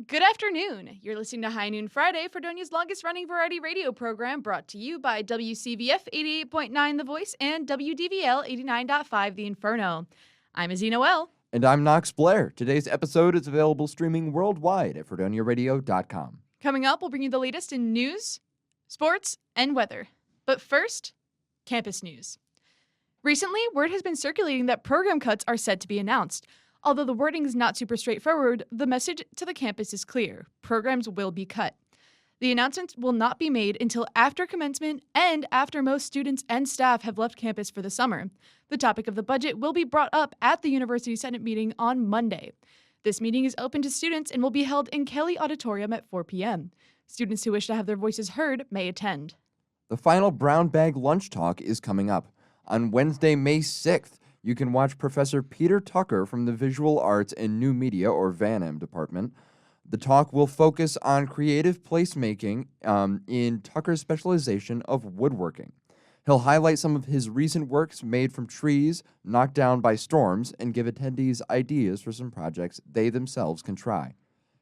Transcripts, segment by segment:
Good afternoon. You're listening to High Noon Friday, Fredonia's longest-running variety radio program, brought to you by WCVF 88.9 The Voice and WDVL 89.5 The Inferno. I'm Izzy Noel. And I'm Knox Blair. Today's episode is available streaming worldwide at FredoniaRadio.com. Coming up, we'll bring you the latest in news, sports, and weather. But first, campus news. Recently, word has been circulating that program cuts are set to be announced. Although the wording is not super straightforward, the message to the campus is clear. Programs will be cut. The announcements will not be made until after commencement and after most students and staff have left campus for the summer. The topic of the budget will be brought up at the University Senate meeting on Monday. This meeting is open to students and will be held in Kelly Auditorium at 4 p.m. Students who wish to have their voices heard may attend. The final Brown Bag Lunch Talk is coming up. On Wednesday, May 6th, you can watch Professor Peter Tucker from the Visual Arts and New Media, or VANM department. The talk will focus on creative placemaking in Tucker's specialization of woodworking. He'll highlight some of his recent works made from trees knocked down by storms and give attendees ideas for some projects they themselves can try.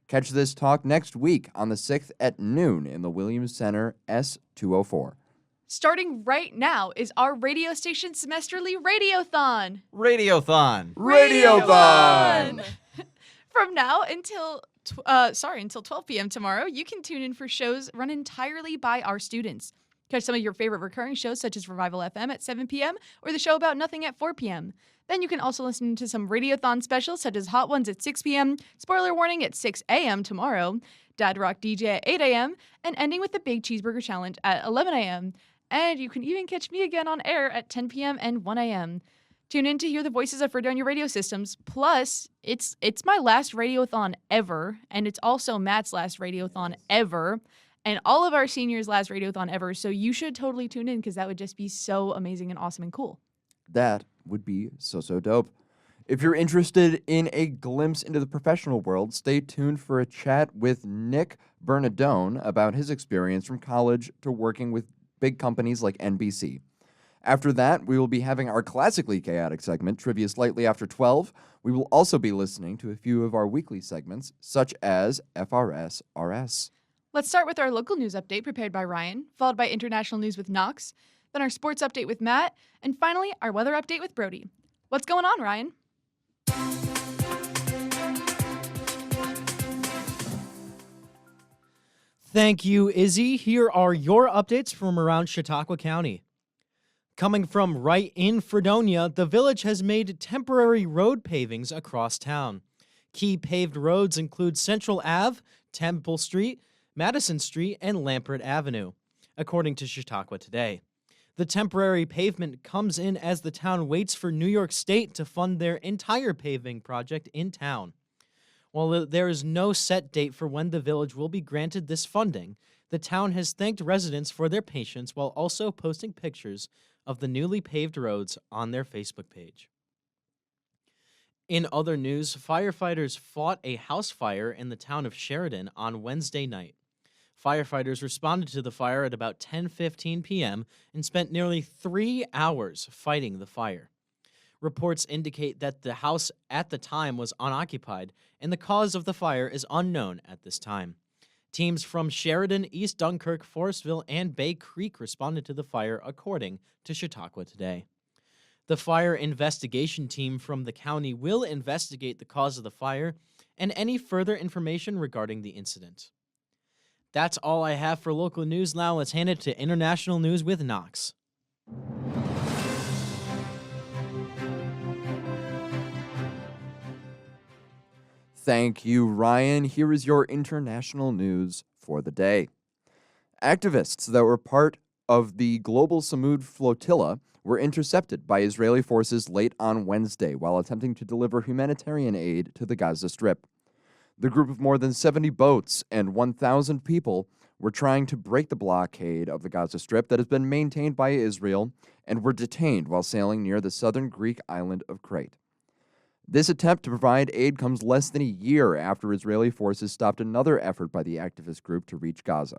Catch this talk next week on the 6th at noon in the Williams Center S204. Starting right now is our radio station semesterly Radiothon. Radiothon. Radiothon! From now until 12 p.m. tomorrow, you can tune in for shows run entirely by our students. Catch some of your favorite recurring shows such as Revival FM at 7 p.m. or the show about nothing at 4 p.m. Then you can also listen to some Radiothon specials such as Hot Ones at 6 p.m., Spoiler Warning at 6 a.m. tomorrow, Dad Rock DJ at 8 a.m., and ending with the Big Cheeseburger Challenge at 11 a.m. And you can even catch me again on air at 10 p.m. and 1 a.m. Tune in to hear the voices of Fredonia Radio Systems. Plus, it's my last Radiothon ever, and it's also Matt's last Radiothon ever, and all of our seniors' last Radiothon ever, so you should totally tune in because that would just be so amazing and awesome and cool. That would be so dope. If you're interested in a glimpse into the professional world, stay tuned for a chat with Nick Bernadone about his experience from college to working with big companies like NBC. After that, we will be having our classically chaotic segment, Trivia Slightly After 12. We will also be listening to a few of our weekly segments, such as FRS RS. Let's start with our local news update prepared by Ryan, followed by international news with Knox, then our sports update with Matt, and finally, our weather update with Brody. What's going on, Ryan? Thank you, Izzy. Here are your updates from around Chautauqua County. Coming from right in Fredonia, the village has made temporary road pavings across town. Key paved roads include Central Ave, Temple Street, Madison Street, and Lampert Avenue, according to Chautauqua Today. The temporary pavement comes in as the town waits for New York State to fund their entire paving project in town. While there is no set date for when the village will be granted this funding, the town has thanked residents for their patience while also posting pictures of the newly paved roads on their Facebook page. In other news, firefighters fought a house fire in the town of Sheridan on Wednesday night. Firefighters responded to the fire at about 10:15 p.m. and spent nearly 3 hours fighting the fire. Reports indicate that the house at the time was unoccupied, and the cause of the fire is unknown at this time. Teams from Sheridan, East Dunkirk, Forestville, and Bay Creek responded to the fire, according to Chautauqua Today. The fire investigation team from the county will investigate the cause of the fire and any further information regarding the incident. That's all I have for local news. Now let's hand it to international news with Knox. Thank you, Ryan. Here is your international news for the day. Activists that were part of the Global Samud Flotilla were intercepted by Israeli forces late on Wednesday while attempting to deliver humanitarian aid to the Gaza Strip. The group of more than 70 boats and 1,000 people were trying to break the blockade of the Gaza Strip that has been maintained by Israel and were detained while sailing near the southern Greek island of Crete. This attempt to provide aid comes less than a year after Israeli forces stopped another effort by the activist group to reach Gaza.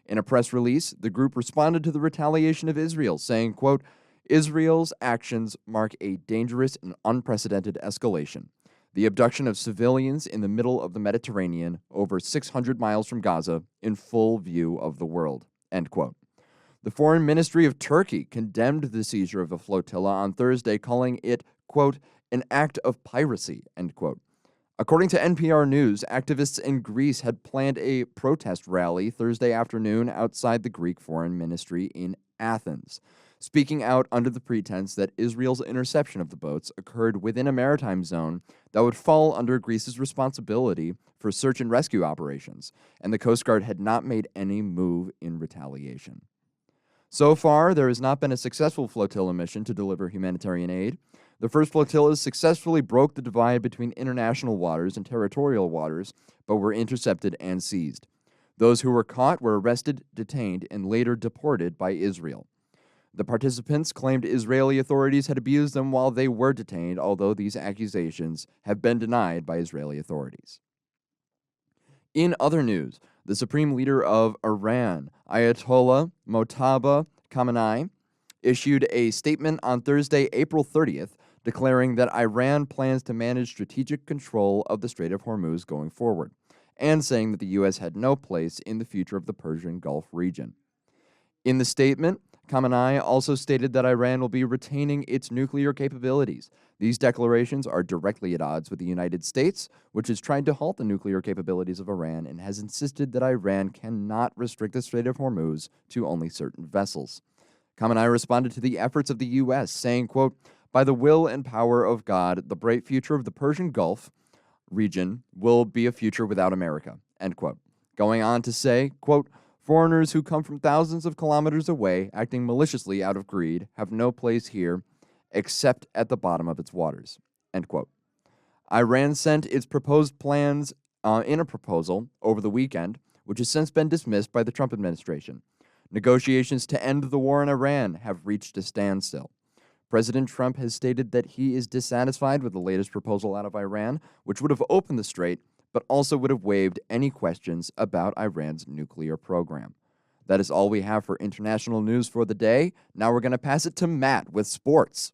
In a press release, the group responded to the retaliation of Israel, saying, quote, "Israel's actions mark a dangerous and unprecedented escalation. the abduction of civilians in the middle of the Mediterranean, over 600 miles from Gaza, in full view of the world, end quote. The Foreign Ministry of Turkey condemned the seizure of the flotilla on Thursday, calling it, quote, an act of piracy, end quote. According to NPR News, activists in Greece had planned a protest rally Thursday afternoon outside the Greek Foreign Ministry in Athens, speaking out under the pretense that Israel's interception of the boats occurred within a maritime zone that would fall under Greece's responsibility for search and rescue operations, and the Coast Guard had not made any move in retaliation. So far, there has not been a successful flotilla mission to deliver humanitarian aid. The first flotillas successfully broke the divide between international waters and territorial waters, but were intercepted and seized. Those who were caught were arrested, detained, and later deported by Israel. The participants claimed Israeli authorities had abused them while they were detained, although these accusations have been denied by Israeli authorities. In other news, the supreme leader of Iran, Ayatollah Mojtaba Khamenei, issued a statement on Thursday, April 30th, declaring that Iran plans to manage strategic control of the Strait of Hormuz going forward, and saying that the U.S. had no place in the future of the Persian Gulf region. In the statement, Khamenei also stated that Iran will be retaining its nuclear capabilities. These declarations are directly at odds with the United States, which has tried to halt the nuclear capabilities of Iran and has insisted that Iran cannot restrict the Strait of Hormuz to only certain vessels. Khamenei responded to the efforts of the U.S., saying, quote, by the will and power of God, the bright future of the Persian Gulf region will be a future without America, end quote. Going on to say, quote, foreigners who come from thousands of kilometers away, acting maliciously out of greed, have no place here except at the bottom of its waters, end quote. Iran sent its proposed plans in a proposal over the weekend, which has since been dismissed by the Trump administration. Negotiations to end the war in Iran have reached a standstill. President Trump has stated that he is dissatisfied with the latest proposal out of Iran, which would have opened the strait, but also would have waived any questions about Iran's nuclear program. That is all we have for international news for the day. Now we're going to pass it to Matt with sports.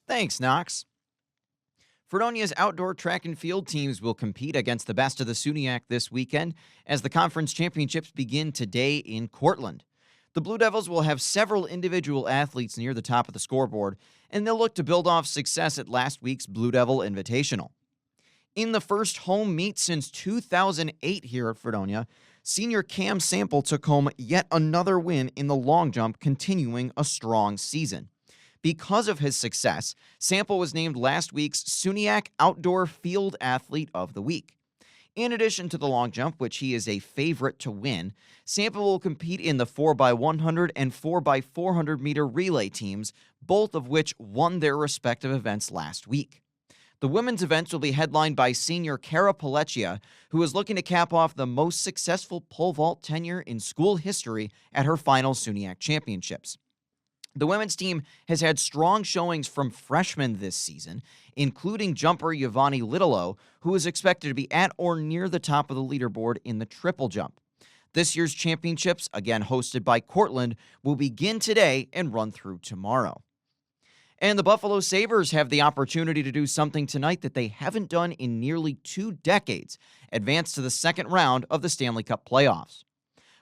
Thanks, Knox. Fredonia's outdoor track and field teams will compete against the best of the SUNYAC this weekend as the conference championships begin today in Cortland. The Blue Devils will have several individual athletes near the top of the scoreboard, and they'll look to build off success at last week's Blue Devil Invitational. In the first home meet since 2008 here at Fredonia, senior Cam Sample took home yet another win in the long jump, continuing a strong season. Because of his success, Sample was named last week's SUNYAC Outdoor Field Athlete of the Week. In addition to the long jump, which he is a favorite to win, Sample will compete in the 4x100 and 4x400 meter relay teams, both of which won their respective events last week. The women's events will be headlined by senior Cara Pelleccia, who is looking to cap off the most successful pole vault tenure in school history at her final SUNYAC championships. The women's team has had strong showings from freshmen this season, including jumper Yvonne Littlelow, who is expected to be at or near the top of the leaderboard in the triple jump. This year's championships, again hosted by Cortland, will begin today and run through tomorrow. And the Buffalo Sabres have the opportunity to do something tonight that they haven't done in nearly 2 decades, advance to the second round of the Stanley Cup playoffs.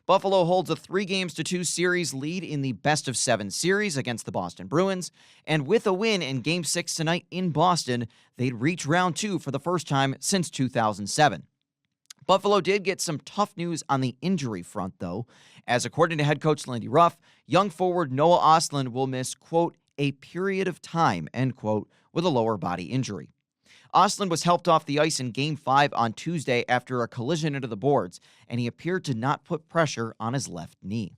Buffalo holds a 3-2 series lead in the best-of-7 series against the Boston Bruins, and with a win in Game 6 tonight in Boston, they'd reach round 2 for the first time since 2007. Buffalo did get some tough news on the injury front, though, as according to head coach Lindy Ruff, young forward Noah Ostlund will miss, quote, a period of time, end quote, with a lower body injury. Ostlund was helped off the ice in Game 5 on Tuesday after a collision into the boards, and he appeared to not put pressure on his left knee.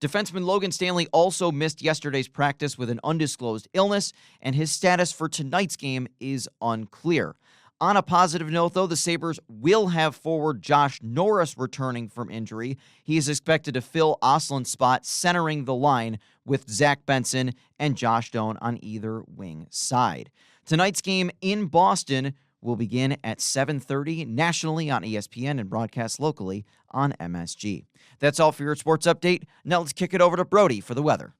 Defenseman Logan Stanley also missed yesterday's practice with an undisclosed illness, and his status for tonight's game is unclear. On a positive note, though, the Sabres will have forward Josh Norris returning from injury. He is expected to fill Ostlund's spot, centering the line with Zach Benson and Josh Doan on either wing side. Tonight's game in Boston will begin at 7:30 nationally on ESPN and broadcast locally on MSG. That's all for your sports update. Now let's kick it over to Brody for the weather.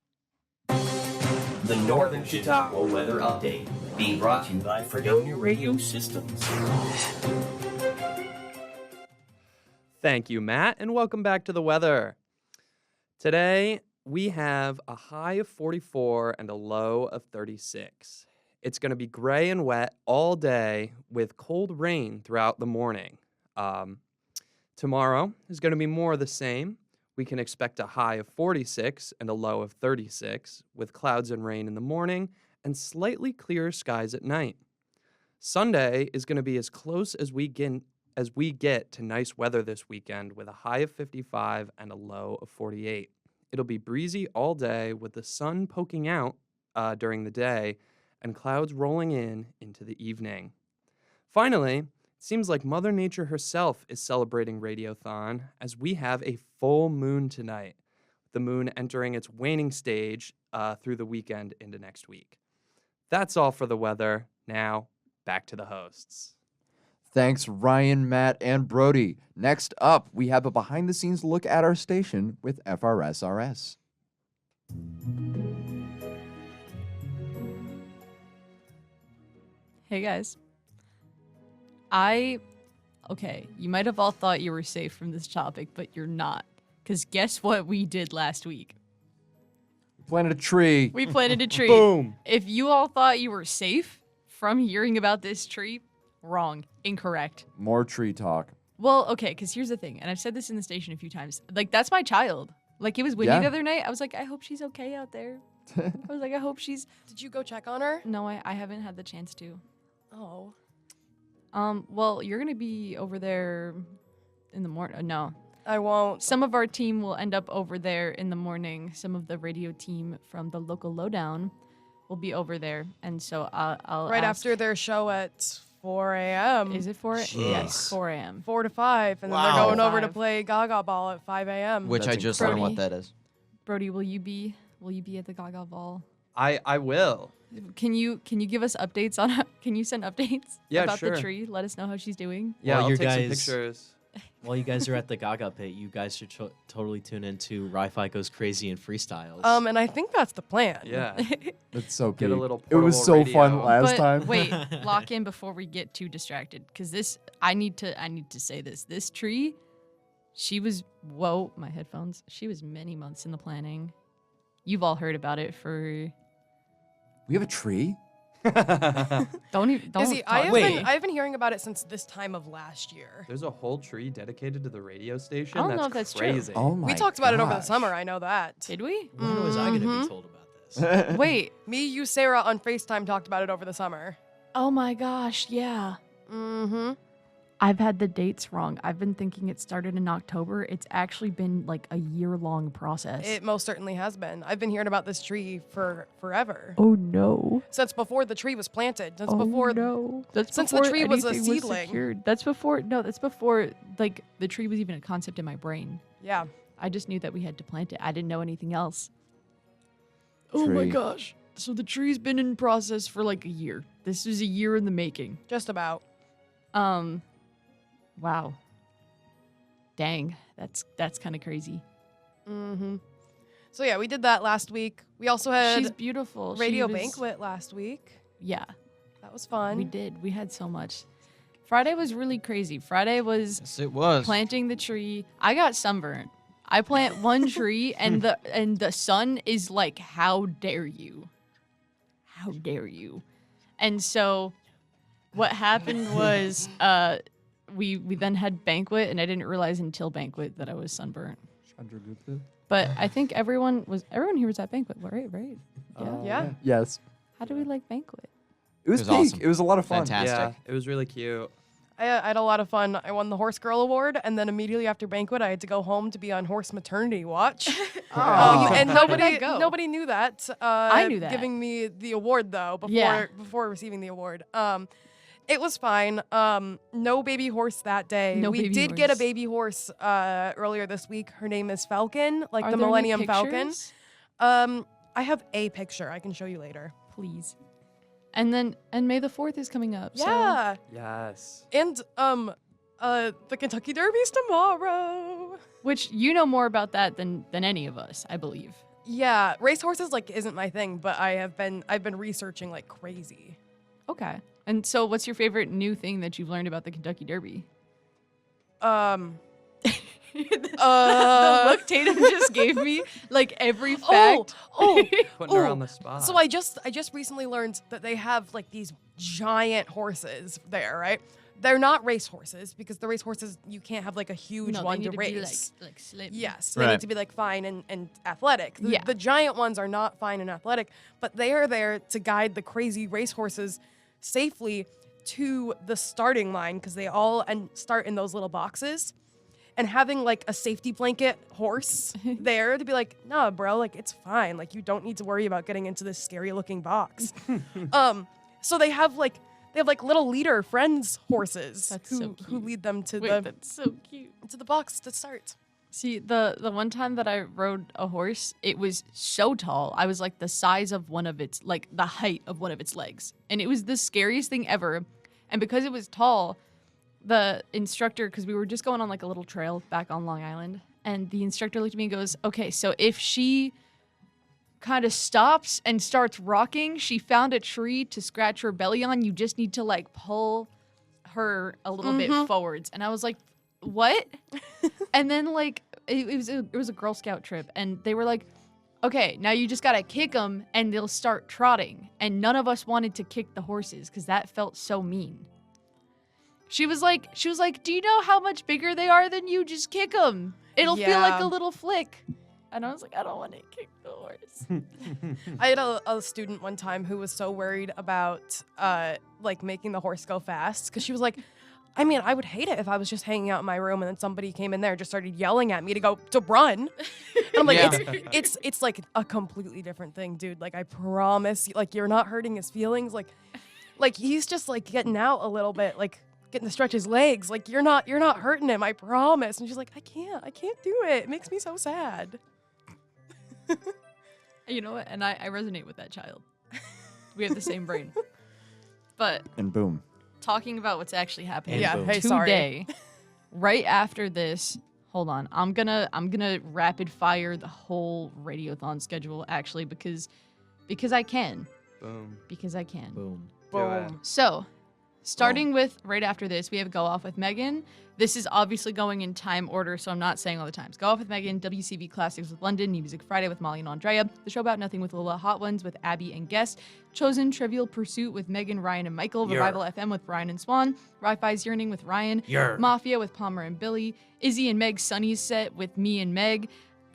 The Northern Chautauqua Weather Update, being brought to you by Fredonia Radio Systems. Thank you, Matt, and welcome back to the weather. Today, we have a high of 44 and a low of 36. It's going to be gray and wet all day with cold rain throughout the morning. Tomorrow is going to be more of the same. We can expect a high of 46 and a low of 36 with clouds and rain in the morning and slightly clearer skies at night. Sunday is going to be as close as we get to nice weather this weekend with a high of 55 and a low of 48. It'll be breezy all day with the sun poking out during the day and clouds rolling into the evening. Finally, it seems like Mother Nature herself is celebrating Radiothon as we have a full moon tonight, the moon entering its waning stage through the weekend into next week. That's all for the weather. Now, back to the hosts. Thanks, Ryan, Matt, and Brody. Next up, we have a behind-the-scenes look at our station with FRSRS. Hey guys. Okay, you might have all thought you were safe from this topic, but you're not. Because guess what we did last week? Planted a tree. We planted a tree. Boom. If you all thought you were safe from hearing about this tree, wrong. Incorrect. More tree talk. Well, okay, because here's the thing, and I've said this in the station a few times. Like, that's my child. Like, it was windy the other night. I was like, I hope she's okay out there. I was like, I hope she's... Did you go check on her? No, I haven't had the chance to. Oh. Well, you're going to be over there in the morning. No. I won't. Some of our team will end up over there in the morning. Some of the radio team from the local lowdown will be over there. And so I'll Right ask, after their show at 4 a.m. Is it 4 a.m.? Yes, 4 a.m. 4 to 5. And then Wow. they're going over to 5. play Gaga Ball at 5 a.m. Which That's I just learned incredible. what that is. Brody, will you be at the Gaga Ball? I will. Can you give us updates on can you send updates Yeah, about sure. the tree? Let us know how she's doing. Yeah, While I'll you take some guys- pictures. While you guys are at the Gaga Pit, you guys should totally tune into Ri-Fi Goes Crazy and Freestyles. And I think that's the plan. Yeah. That's so Get a peak. little It was so portable fun radio. last But time. wait, lock in before we get too distracted, because this I need to say this. This tree, she was my headphones. She was many months in the planning. You've all heard about it for. We have a tree? Don't even. Don't Izzy, talk- I've been hearing about it since this time of last year. There's a whole tree dedicated to the radio station. I don't know that's if that's true. crazy. Oh my We talked about it over the gosh. summer, I know that. Did we? when was I going to Mhm. be told about this? Wait. Me, you, Sarah on FaceTime talked about it over the summer. Oh my gosh. Yeah. Mm-hmm. I've had the dates wrong. I've been thinking it started in October. It's actually been like a year-long process. It most certainly has been. I've been hearing about this tree for forever. Oh no. Since before the tree was planted. Since Oh before no. That's since the before tree was a anything seedling. secured. That's before like the tree was even a concept in my brain. Yeah. I just knew that we had to plant it. I didn't know anything else. Oh my Tree. gosh. So the tree's been in process for like a year. This is a year in the making. Just about. Wow. Dang. That's kind of crazy. Mm-hmm. So yeah, we did that last week. We also She's had beautiful. She radio was- banquet last week. Yeah. That was fun. We did. We had so much. Friday was really crazy. Friday was Yes, it was. planting the tree. I got sunburned. I plant one tree and the sun is like, how dare you? How dare you? And so what happened was we then had banquet, and I didn't realize until banquet that I was sunburnt. But I think everyone here was at banquet, right? Right? Yeah. Yeah. Yes. How do we like banquet? It was It was peak. awesome. It was a lot of fun. Fantastic. Yeah, it was really cute. I had a lot of fun. I won the Horse Girl Award, and then immediately after banquet, I had to go home to be on horse maternity watch. Aw. And How did that go? nobody knew that. I knew that. Giving me the award though Yeah. before receiving the award. It was fine. No baby horse that day. No we baby did get a horse. baby horse earlier this week. Her name is Falcon, like Are the there any Millennium Falcon. pictures? I have a picture I can show you later. Please. And May the 4th is coming up. Yeah. Yes. And the Kentucky Derby's tomorrow. Which you know more about that than any of us, I believe. Yeah, racehorses like isn't my thing, but I've been researching like crazy. Okay. And so what's your favorite new thing that you've learned about the Kentucky Derby? The The look Tatum just gave me, like every fact. Putting her on the spot. So I just recently learned that they have like these giant horses there, right? They're not race horses because the race horses you can't have like a huge No, one they to need race. be like slim. Yes, they Right. need to be like fine and athletic. The, Yeah. the giant ones are not fine and athletic, but they are there to guide the crazy racehorses safely to the starting line because they all start in those little boxes. And having like a safety blanket horse there to be like, nah, bro, like it's fine. Like you don't need to worry about getting into this scary looking box. So they have like little leader friends horses That's who, so who cute. lead them to Wait, that's so cute. the box to start. See, the one time that I rode a horse, it was so tall. I was like the size of one of its, like the height of one of its legs. And it was the scariest thing ever. And because it was tall, the instructor, because we were just going on like a little trail back on Long Island, and the instructor looked at me and goes, okay, so if she kind of stops and starts rocking, she found a tree to scratch her belly on, you just need to like pull her a little bit forwards. And I was like, what? And then like it was a Girl Scout trip, and they were like, okay, now you just gotta kick them and they'll start trotting. And none of us wanted to kick the horses because that felt so mean. She was like, do you know how much bigger they are than you? Just kick them. It'll feel like Yeah. a little flick. And I was like, I don't want to kick the horse. I had a student one time who was so worried about like making the horse go fast because she was like, I mean, I would hate it if I was just hanging out in my room and then somebody came in there and just started yelling at me to run. And I'm like, Yeah. it's like a completely different thing, dude. Like I promise, like you're not hurting his feelings. Like he's just like getting out a little bit, like getting to stretch his legs. Like you're not hurting him, I promise. And she's like, I can't do it. It makes me so sad. You know what? And I resonate with that child. We have the same brain. But And boom. talking about what's actually happening Yeah, boom. hey, sorry. today, right after this, hold on. I'm gonna rapid fire the whole Radiothon schedule actually because I can. Boom. Because I can. Boom. Do it. Boom. So, starting with right after this, we have Go Off with Megan. This is obviously going in time order, so I'm not saying all the times. Go Off with Megan, WCB Classics with London, New Music Friday with Molly and Andrea, The Show About Nothing with Lola, Hot Ones with Abby and Guest, Chosen Trivial Pursuit with Megan, Ryan, and Michael, Revival FM with Brian and Swan, Wi-Fi's Yearning with Ryan, Mafia with Palmer and Billy, Izzy and Meg Sunny's set with me and Meg,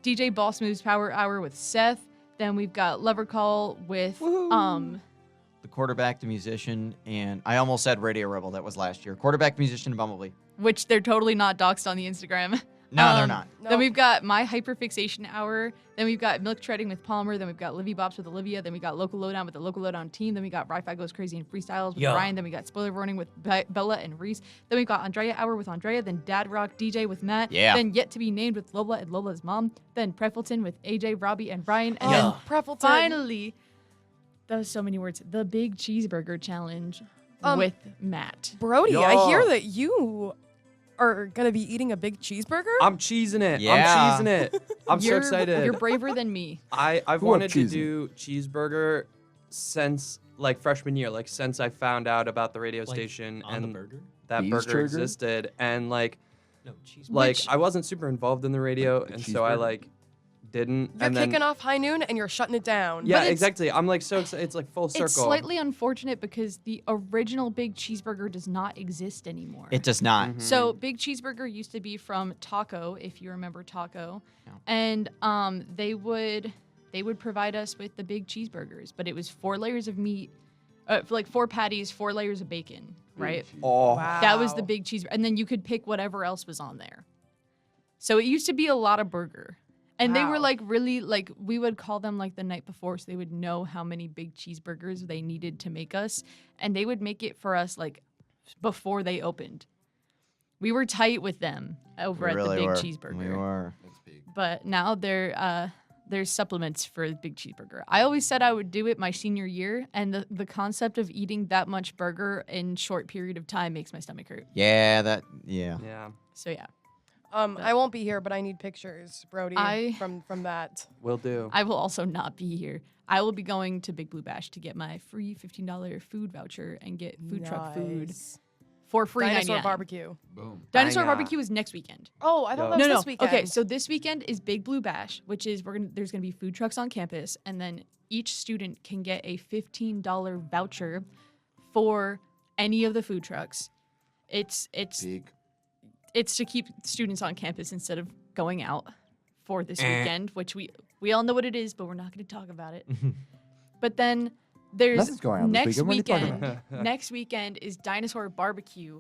DJ Boss Moves Power Hour with Seth. Then we've got Lover Call with The quarterback, the musician, and I almost said Radio Rebel. That was last year. Quarterback, musician, and Bumblebee. which they're totally not doxed on the Instagram. No, they're not. No. Then we've got My Hyperfixation Hour. Then we've got Milk Treading with Palmer. Then we've got Livy Bops with Olivia. Then we got Local Lowdown with the Local Lowdown team. Then we got Wi-Fi Goes Crazy and Freestyles with Ryan. Then we got Spoiler Warning with Bella and Reese. Then we got Andrea Hour with Andrea. Then Dad Rock DJ with Matt. Yeah. Then Yet to Be Named with Lola and Lola's mom. Then Preffelton with AJ, Robbie, and Brian. And then Preffelton. finally, that was so many words, the Big Cheeseburger Challenge with Matt. Brody, Yo. I hear that you are gonna be eating a big cheeseburger. I'm cheesing it. Yeah. I'm cheesing it. I'm so You're excited. braver than me. I've Who wanted to cheesing? do cheeseburger since like freshman year, like since I found out about the radio Like, station on and the burger? that Bees burger burger? existed, and like No, cheese. I wasn't super involved in the radio, The and so I cheeseburger? like didn't. You're and then, kicking off high noon and you're shutting it down. Yeah, But it's- exactly. I'm like so excited. It's like full circle. It's slightly unfortunate because the original Big Cheeseburger does not exist anymore. It does not. Mm-hmm. So Big Cheeseburger used to be from Taco, if you remember Taco, Yeah. and they would provide us with the big cheeseburgers, but it was 4 layers of meat, like 4 patties, 4 layers of bacon, right? Oh, Wow. That was the big cheeseburger, and then you could pick whatever else was on there. So it used to be a lot of burger. And they were Wow. like really like we would call them like the night before so they would know how many big cheeseburgers they needed to make us, and they would make it for us like before they opened. We were tight with them over We at really the Big were. Cheeseburger. We were. That's big. But now they're there's supplements for the big cheeseburger. I always said I would do it my senior year, and the concept of eating that much burger in short period of time makes my stomach hurt. Yeah, Yeah. So yeah, I won't be here, but I need pictures, Brody, from that. Will do. I will also not be here. I will be going to Big Blue Bash to get my free $15 food voucher and get food truck food Nice. for free. Dinosaur 99. barbecue. Boom. Dinosaur Bang, barbecue is next weekend. Oh, I thought Yo. that was No, this weekend. Okay, so this weekend is Big Blue Bash, which is there's gonna be food trucks on campus, and then each student can get a $15 voucher for any of the food trucks. It's Big. it's to keep students on campus instead of going out for this weekend, which we all know what it is, but we're not going to talk about it. But then there's Nothing's going on this next weekend. What are you talking weekend. about? Next weekend is Dinosaur Barbecue,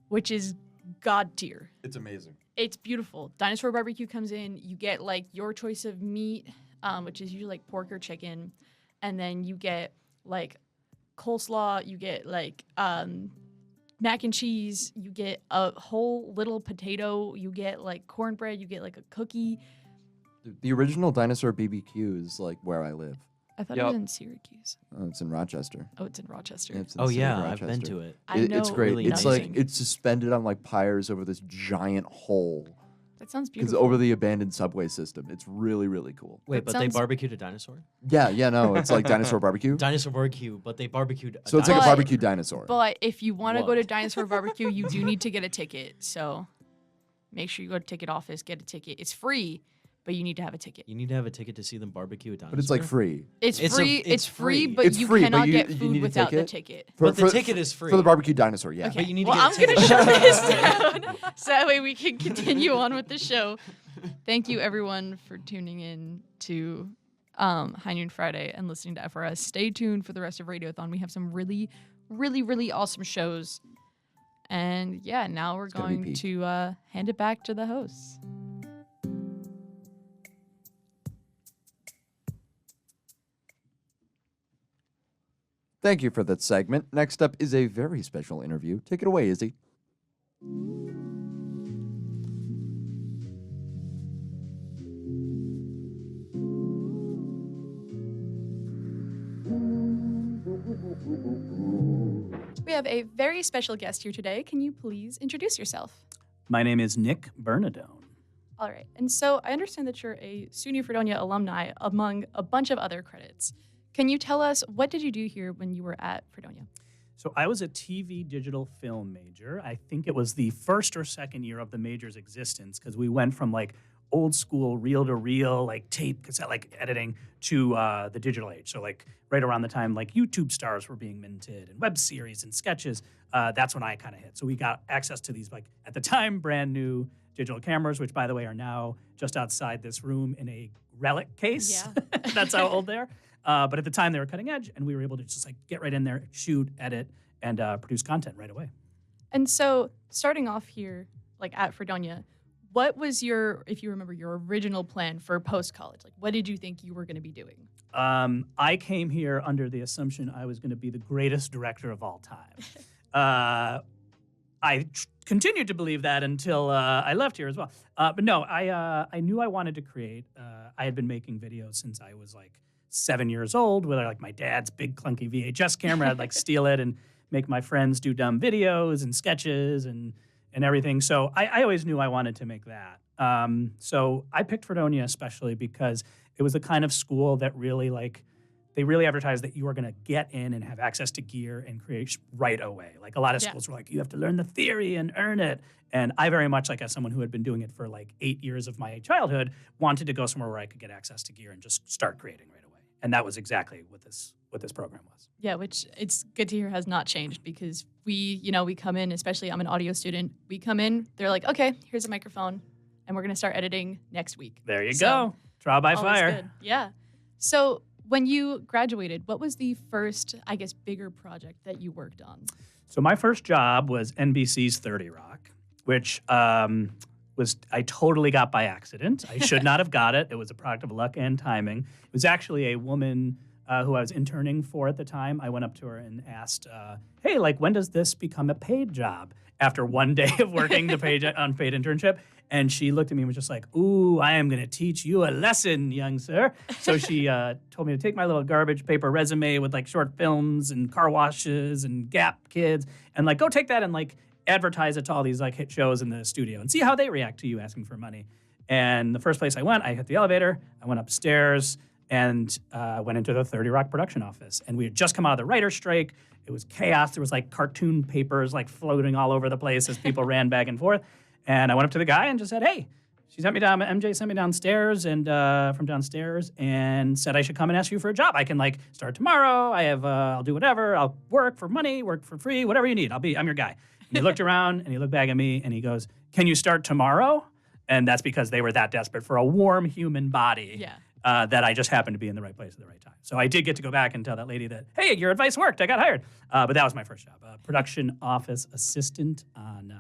which is god tier. It's amazing. It's beautiful. Dinosaur Barbecue comes in, you get like your choice of meat, which is usually like pork or chicken, and then you get like coleslaw, you get like mac and cheese, you get a whole little potato, you get like cornbread, you get like a cookie. The original Dinosaur BBQ is like where I live. I thought it was in Syracuse. Oh, it's in Rochester. Oh, it's in Rochester. It's in Oh the city of yeah, I've been Rochester. to it. I know. It's great. Really It's nice. like it's suspended on like pyres over this giant hole That sounds because beautiful. over the abandoned subway system. It's really really cool. Wait, That but they sounds- barbecued a dinosaur? Yeah, no, it's like Dinosaur Barbecue. Dinosaur barbecue, but they barbecued a So it's like a But- barbecue dinosaur. But if you want to go to What? Dinosaur Barbecue, you do need to get a ticket. So make sure you go to ticket office, get a ticket. It's free, but you need to have a ticket. You need to have a ticket to see them barbecue a dinosaur. But it's like free. It's It's a- free. it's It's free, free. but It's you free, but cannot you- get you food need a without the ticket? ticket. But the ticket is free. For the barbecue dinosaur, yeah. Okay. But you need to well, get a I'm gonna ticket. shut this down so that way we can continue on with the show. Thank you, everyone, for tuning in to High Noon Friday and listening to FRS. Stay tuned for the rest of Radiothon. We have some really, really, really awesome shows. And yeah, now we're gonna be going peak. to hand it back to the hosts. Thank you for that segment. Next up is a very special interview. Take it away, Izzy. We have a very special guest here today. Can you please introduce yourself? My name is Nick Bernadone. All right. And so I understand that you're a SUNY Fredonia alumni among a bunch of other credits. Can you tell us what did you do here when you were at Fredonia? So I was a TV digital film major. I think it was the first or second year of the major's existence because we went from like old school reel-to-reel, like tape, cassette, like editing to the digital age. So like right around the time like YouTube stars were being minted and web series and sketches, that's when I kind of hit. So we got access to these like at the time brand new digital cameras, which by the way are now just outside this room in a relic case. Yeah. That's how old they are. But at the time they were cutting edge, and we were able to just like get right in there, shoot, edit, and produce content right away. And so starting off here, like at Fredonia, what was your, if you remember, your original plan for post-college? Like, what did you think you were going to be doing? I came here under the assumption I was going to be the greatest director of all time. I continued to believe that until I left here as well. But no, I knew I wanted to create. I had been making videos since I was like 7 years old with like my dad's big clunky VHS camera. I'd like steal it and make my friends do dumb videos and sketches and everything. So I always knew I wanted to make that. So I picked Fredonia especially because it was the kind of school that really like, they really advertised that you were going to get in and have access to gear and create right away. Like a lot of Yeah. schools were like, you have to learn the theory and earn it. And I very much, like as someone who had been doing it for like 8 years of my childhood, wanted to go somewhere where I could get access to gear and just start creating right away. And that was exactly what this program was. Yeah, which it's good to hear has not changed because we come in, especially I'm an audio student, we come in, they're like, okay, here's a microphone, and we're going to start editing next week. There you So, go. Trial by Always fire. good. Yeah. So when you graduated, what was the first, I guess, bigger project that you worked on? So my first job was NBC's 30 Rock, which I totally got by accident. I should not have got it. It was a product of luck and timing. It was actually a woman who I was interning for at the time. I went up to her and asked, hey, like, when does this become a paid job? After one day of working on paid internship. And she looked at me and was just like, ooh, I am going to teach you a lesson, young sir. So she told me to take my little garbage paper resume with like short films and car washes and Gap kids and like go take that and like advertise it to all these like hit shows in the studio and see how they react to you asking for money. And the first place I went, I hit the elevator, I went upstairs and went into the 30 Rock production office. And we had just come out of the writer's strike. It was chaos. There was like cartoon papers like floating all over the place as people ran back and forth. And I went up to the guy and just said, hey, MJ sent me downstairs and from downstairs and said I should come and ask you for a job. I can like start tomorrow. I'll do whatever. I'll work for money, work for free, whatever you need. I'm your guy. And he looked around and he looked back at me and he goes, can you start tomorrow? And that's because they were that desperate for a warm human body. Yeah. That I just happened to be in the right place at the right time. So I did get to go back and tell that lady that, hey, your advice worked. I got hired. But that was my first job, production office assistant on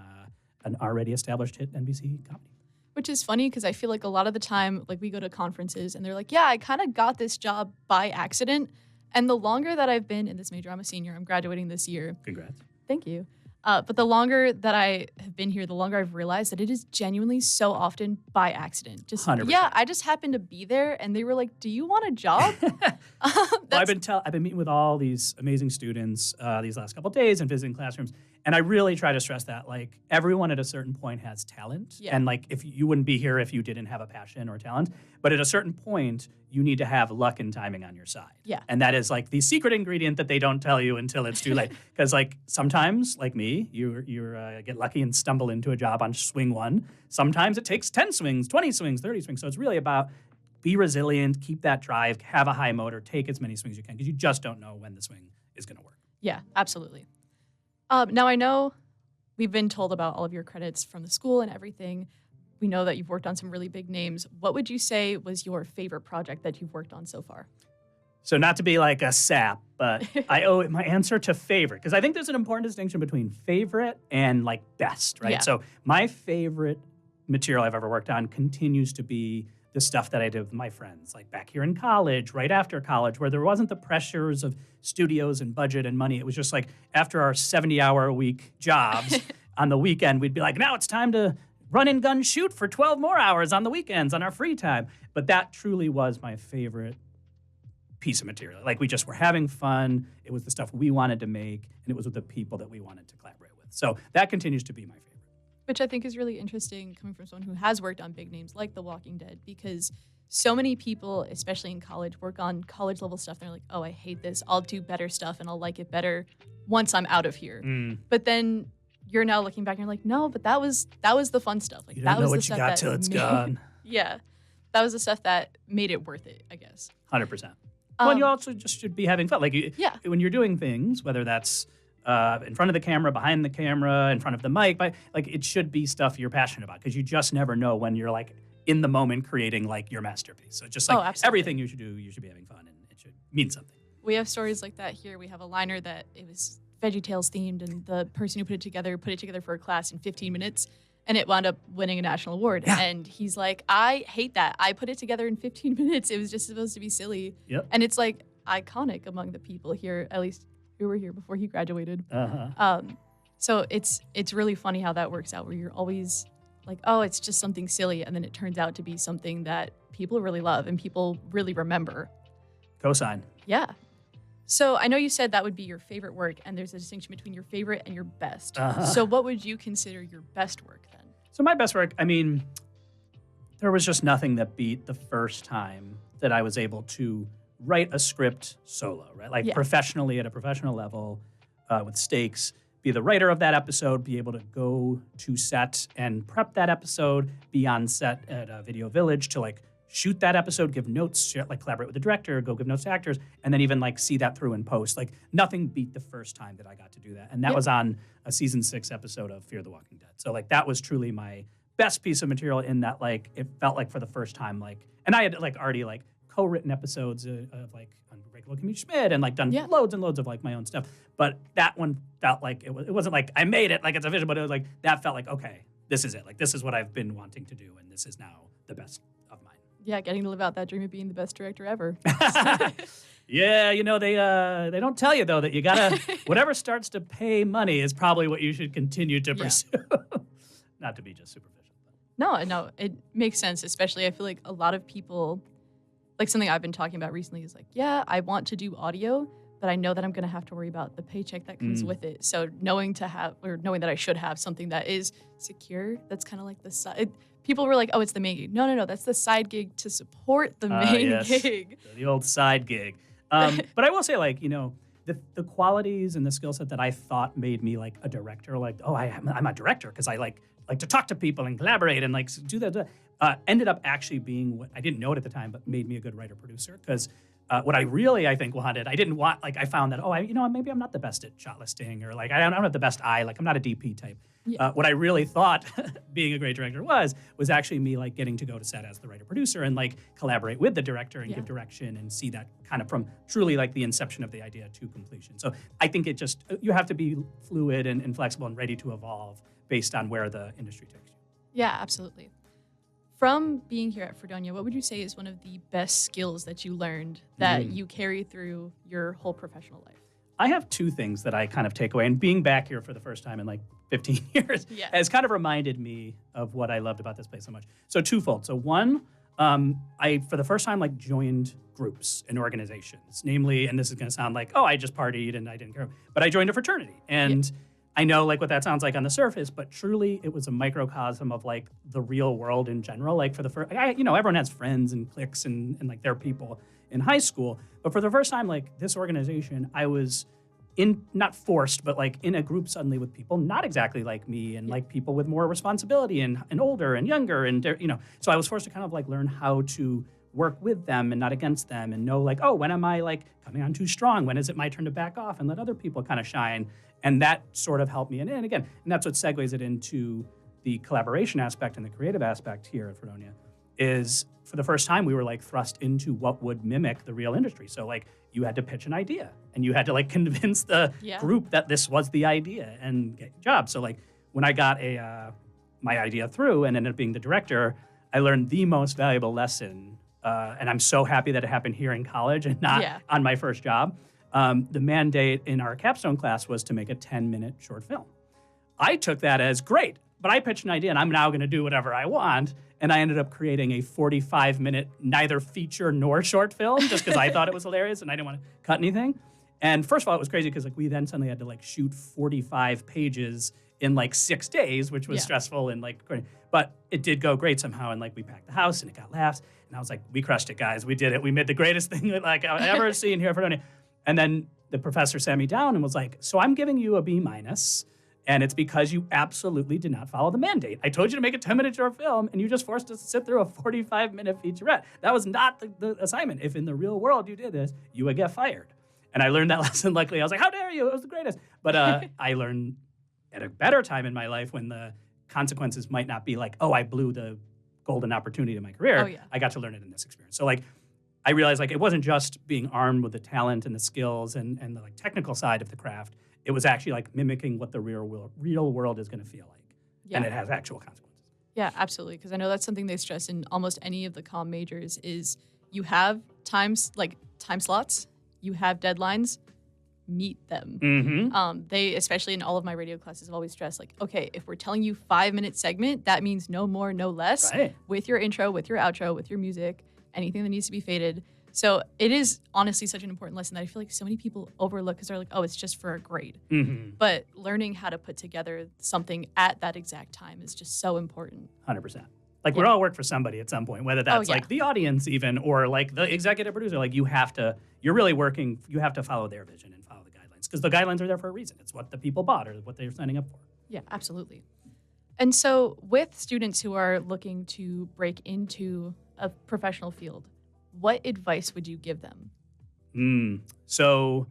an already established hit NBC comedy. Which is funny because I feel like a lot of the time, like we go to conferences and they're like, yeah, I kind of got this job by accident. And the longer that I've been in this major, I'm a senior, I'm graduating this year. Congrats. Thank you. But the longer that I have been here, the longer I've realized that it is genuinely so often by accident. Just 100%. Yeah, I just happened to be there, and they were like, "Do you want a job?" Well, I've been meeting with all these amazing students these last couple of days and visiting classrooms, and I really try to stress that like everyone at a certain point has talent, Yeah. and like if you wouldn't be here if you didn't have a passion or talent, but at a certain point you need to have luck and timing on your side. Yeah. And that is like the secret ingredient that they don't tell you until it's too late. Because like sometimes, like me, you get lucky and stumble into a job on swing one. Sometimes it takes 10 swings, 20 swings, 30 swings. So it's really about be resilient, keep that drive, have a high motor, take as many swings as you can because you just don't know when the swing is going to work. Yeah, absolutely. Now I know we've been told about all of your credits from the school and everything. We know that you've worked on some really big names. What would you say was your favorite project that you've worked on so far? So not to be like a sap, but I owe my answer to favorite because I think there's an important distinction between favorite and like best, right? Yeah. So my favorite material I've ever worked on continues to be the stuff that I did with my friends, like back here in college, right after college, where there wasn't the pressures of studios and budget and money. It was just like after our 70-hour-a-week jobs on the weekend, we'd be like, now it's time to run and gun shoot for 12 more hours on the weekends on our free time. But that truly was my favorite piece of material. Like we just were having fun. It was the stuff we wanted to make, and it was with the people that we wanted to collaborate with. So that continues to be my favorite. Which I think is really interesting coming from someone who has worked on big names like The Walking Dead, because so many people, especially in college, work on college level stuff. They're like, oh, I hate this. I'll do better stuff and I'll like it better once I'm out of here. But then you're now looking back and you're like, no, but that was the fun stuff. Like You that don't know was the what you stuff got that till it's made- gone. Yeah. That was the stuff that made it worth it, I guess. 100%. Well, and you also just should be having fun. Like Yeah. when you're doing things, whether that's in front of the camera, behind the camera, in front of the mic, but like it should be stuff you're passionate about because you just never know when you're like in the moment creating like your masterpiece. So just like absolutely. everything you should do, you should be having fun and it should mean something. We have stories like that here. We have a liner that it was VeggieTales themed, and the person who put it together for a class in 15 minutes, and it wound up winning a national award. Yeah. And he's like, I hate that. I put it together in 15 minutes. It was just supposed to be silly. Yep. And it's like iconic among the people here, at least who were here before he graduated. Uh-huh. So it's really funny how that works out, where you're always like, oh, it's just something silly, and then it turns out to be something that people really love and people really remember. Cosign. Yeah. So I know you said that would be your favorite work, and there's a distinction between your favorite and your best. Uh-huh. So what would you consider your best work then? So my best work, I mean, there was just nothing that beat the first time that I was able to write a script solo, right? Like Yeah. professionally at a professional level with stakes, be the writer of that episode, be able to go to set and prep that episode, be on set at Video Village to like shoot that episode, give notes, share, like collaborate with the director, go give notes to actors, and then even like see that through in post. Like nothing beat the first time that I got to do that. And that Yep. was on a season 6 episode of Fear the Walking Dead. So like that was truly my best piece of material in that like it felt like for the first time like, and I had like already like co-written episodes of like Unbreakable Kimmy Schmidt and like done Yeah. loads and loads of like my own stuff. But that one felt like it wasn't like I made it like it's official, but it was like that felt like, okay, this is it. Like this is what I've been wanting to do, and this is now the best of mine. Yeah, getting to live out that dream of being the best director ever. Yeah, you know, they don't tell you though that you gotta whatever starts to pay money is probably what you should continue to Yeah. pursue. Not to be just superficial. No, it makes sense. Especially, I feel like a lot of people, like something I've been talking about recently is like, yeah, I want to do audio, but I know that I'm going to have to worry about the paycheck that comes with it. So knowing that I should have something that is secure, that's kind of like the side. People were like, oh, it's the main gig. No, that's the side gig to support the main Yes. gig. The old side gig. But I will say, like, the qualities and the skill set that I thought made me like a director, like, oh, I'm a director because I like to talk to people and collaborate and like do that. Ended up actually being what I didn't know it at the time, but made me a good writer producer because what I really, I think, wanted, I didn't want, like, I found that, maybe I'm not the best at shot listing or like, I don't have the best eye, like, I'm not a DP type. Yeah. What I really thought being a great director was actually me, like, getting to go to set as the writer producer and, like, collaborate with the director and give direction and see that kind of from truly, like, the inception of the idea to completion. So I think it just, you have to be fluid and flexible and ready to evolve based on where the industry takes you. Yeah, absolutely. From being here at Fredonia, what would you say is one of the best skills that you learned that you carry through your whole professional life? I have two things that I kind of take away, and being back here for the first time in like 15 years has kind of reminded me of what I loved about this place so much. So twofold. So one, I, for the first time, like joined groups and organizations, namely, and this is going to sound like, oh, I just partied and I didn't care, but I joined a fraternity. And I know like what that sounds like on the surface, but truly it was a microcosm of like the real world in general. Like for the first, everyone has friends and cliques and like their people in high school. But for the first time, like this organization, I was not forced, but like in a group suddenly with people not exactly like me and like people with more responsibility and older and younger. And, so I was forced to kind of like learn how to work with them and not against them and know like, oh, when am I like coming on too strong? When is it my turn to back off and let other people kind of shine? And that sort of helped me. And again, and that's what segues it into the collaboration aspect and the creative aspect here at Fredonia is for the first time, we were like thrust into what would mimic the real industry. So like you had to pitch an idea and you had to like convince the group that this was the idea and get a job. So like when I got my idea through and ended up being the director, I learned the most valuable lesson. And I'm so happy that it happened here in college and not on my first job. The mandate in our capstone class was to make a 10-minute short film. I took that as great, but I pitched an idea and I'm now going to do whatever I want. And I ended up creating a 45-minute neither feature nor short film just because I thought it was hilarious and I didn't want to cut anything. And first of all, it was crazy because like we then suddenly had to like shoot 45 pages in like 6 days, which was stressful and like, but it did go great somehow. And like we packed the house and it got laughs. And I was like, we crushed it, guys. We did it. We made the greatest thing that like I've ever seen here at Fredonia. And then the professor sat me down and was like, so I'm giving you a B-. And it's because you absolutely did not follow the mandate. I told you to make a 10-minute short film, and you just forced us to sit through a 45-minute featurette. That was not the assignment. If in the real world you did this, you would get fired. And I learned that lesson. Luckily, I was like, how dare you? It was the greatest. But I learned at a better time in my life when the consequences might not be like, oh, I blew the golden opportunity in my career. Oh, yeah. I got to learn it in this experience. So like, I realized like it wasn't just being armed with the talent and the skills and the like technical side of the craft. It was actually like mimicking what the real world is going to feel like. Yeah. And it has actual consequences. Yeah, absolutely. Because I know that's something they stress in almost any of the comm majors is you have time slots, you have deadlines, meet them. Mm-hmm. They, especially in all of my radio classes, have always stressed like, okay, if we're telling you 5-minute segment, that means no more, no less. Right. With your intro, with your outro, with your music, anything that needs to be faded. So it is honestly such an important lesson that I feel like so many people overlook because they're like, oh, it's just for a grade. Mm-hmm. But learning how to put together something at that exact time is just so important. 100%. Like we all work for somebody at some point, whether that's like the audience even or like the executive producer. Like you're really working, you have to follow their vision and follow the guidelines because the guidelines are there for a reason. It's what the people bought or what they're signing up for. Yeah, absolutely. And so with students who are looking to break into a professional field, what advice would you give them? So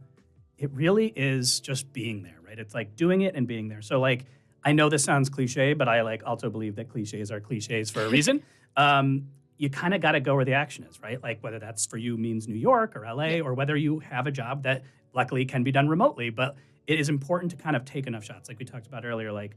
it really is just being there, right? It's like doing it and being there. So like, I know this sounds cliche, but I like also believe that cliches are cliches for a reason. You kind of got to go where the action is, right? Like whether that's for you means New York or LA or whether you have a job that luckily can be done remotely, but it is important to kind of take enough shots. Like we talked about earlier, like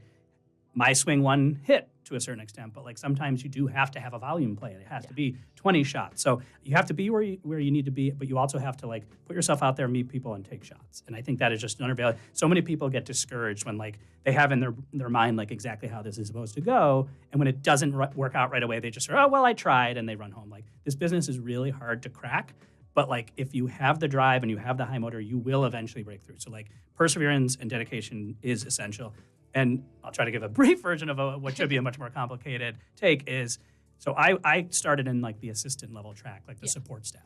my swing one hit to a certain extent, but like sometimes you do have to have a volume play. It has to be 20 shots. So you have to be where you need to be, but you also have to like put yourself out there, meet people, and take shots. And I think that is just another value. So many people get discouraged when like they have in their mind like exactly how this is supposed to go, and when it doesn't work out right away, they just say, oh well, I tried, and they run home. Like this business is really hard to crack. But like if you have the drive and you have the high motor, you will eventually break through. So like perseverance and dedication is essential. And I'll try to give a brief version of what should be a much more complicated take is, so I started in like the assistant level track, like the support staff.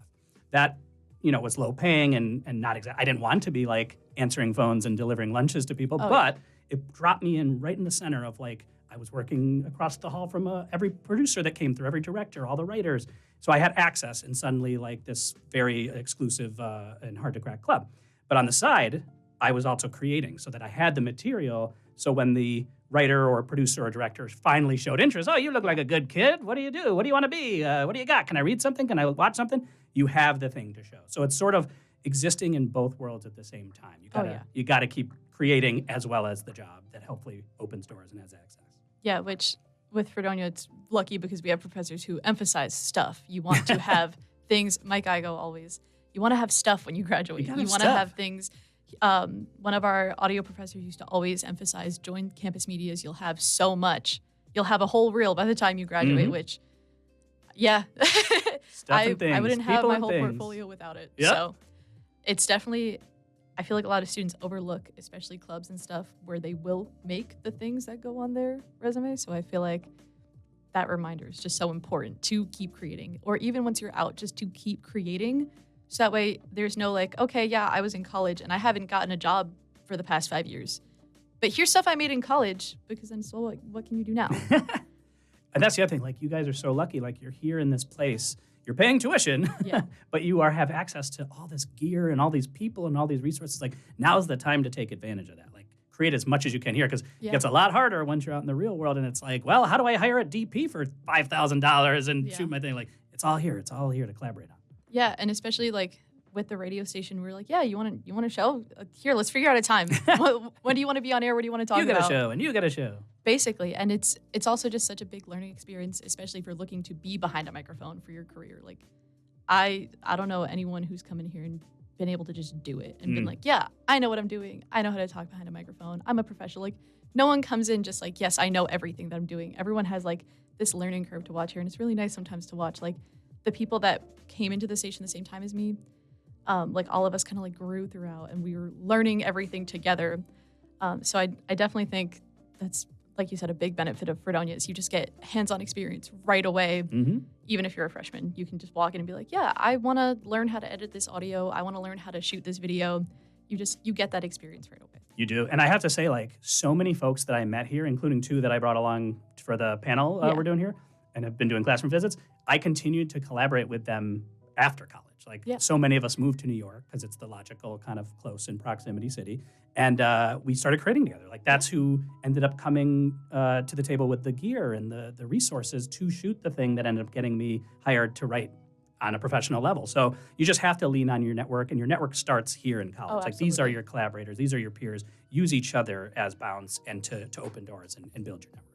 That, was low paying and not exact. I didn't want to be like answering phones and delivering lunches to people, but it dropped me in right in the center of like, I was working across the hall from every producer that came through, every director, all the writers. So I had access and suddenly like this very exclusive and hard to crack club. But on the side, I was also creating so that I had the material. So when the writer or producer or director finally showed interest, oh, you look like a good kid. What do you do? What do you want to be? What do you got? Can I read something? Can I watch something? You have the thing to show. So it's sort of existing in both worlds at the same time. You gotta keep creating as well as the job that hopefully opens doors and has access. Yeah, which with Fredonia, it's lucky because we have professors who emphasize stuff. You want to have things, Mike Igo always, you want to have stuff when you graduate. You want to have things. One of our audio professors used to always emphasize, join campus medias, you'll have so much. You'll have a whole reel by the time you graduate, which, I wouldn't have my whole portfolio without it. Yep. So it's definitely, I feel like a lot of students overlook, especially clubs and stuff, where they will make the things that go on their resume. So I feel like that reminder is just so important to keep creating. Or even once you're out, just to keep creating. So that way there's no like, okay, yeah, I was in college and I haven't gotten a job for the past 5 years. But here's stuff I made in college, because then so like, what can you do now? And that's the other thing. Like you guys are so lucky. Like you're here in this place. You're paying tuition, but you have access to all this gear and all these people and all these resources. Like now's the time to take advantage of that. Like create as much as you can here, because it gets a lot harder once you're out in the real world. And it's like, well, how do I hire a DP for $5,000 and shoot my thing? Like it's all here. It's all here to collaborate on. Yeah, and especially like with the radio station, we're like, yeah, you want to show? Here, let's figure out a time. When do you want to be on air? What do you want to talk about? You got a show, and you got a show. Basically, and it's also just such a big learning experience, especially if you're looking to be behind a microphone for your career. Like, I don't know anyone who's come in here and been able to just do it and been like, yeah, I know what I'm doing. I know how to talk behind a microphone. I'm a professional. Like, no one comes in just like, yes, I know everything that I'm doing. Everyone has like this learning curve to watch here, and it's really nice sometimes to watch like the people that came into the station the same time as me. Like all of us kind of like grew throughout, and we were learning everything together. So I definitely think that's, like you said, a big benefit of Fredonia is you just get hands-on experience right away. Even if you're a freshman, you can just walk in and be like, yeah, I want to learn how to edit this audio. I want to learn how to shoot this video. You get that experience right away. You do. And I have to say, like, so many folks that I met here, including 2 that I brought along for the panel we're doing here and have been doing classroom visits, I continued to collaborate with them after college. Like, so many of us moved to New York because it's the logical kind of close in proximity city. And we started creating together. Like, that's who ended up coming to the table with the gear and the resources to shoot the thing that ended up getting me hired to write on a professional level. So you just have to lean on your network, and your network starts here in college. Like, these are your collaborators. These are your peers. Use each other as bounds and to open doors and build your network.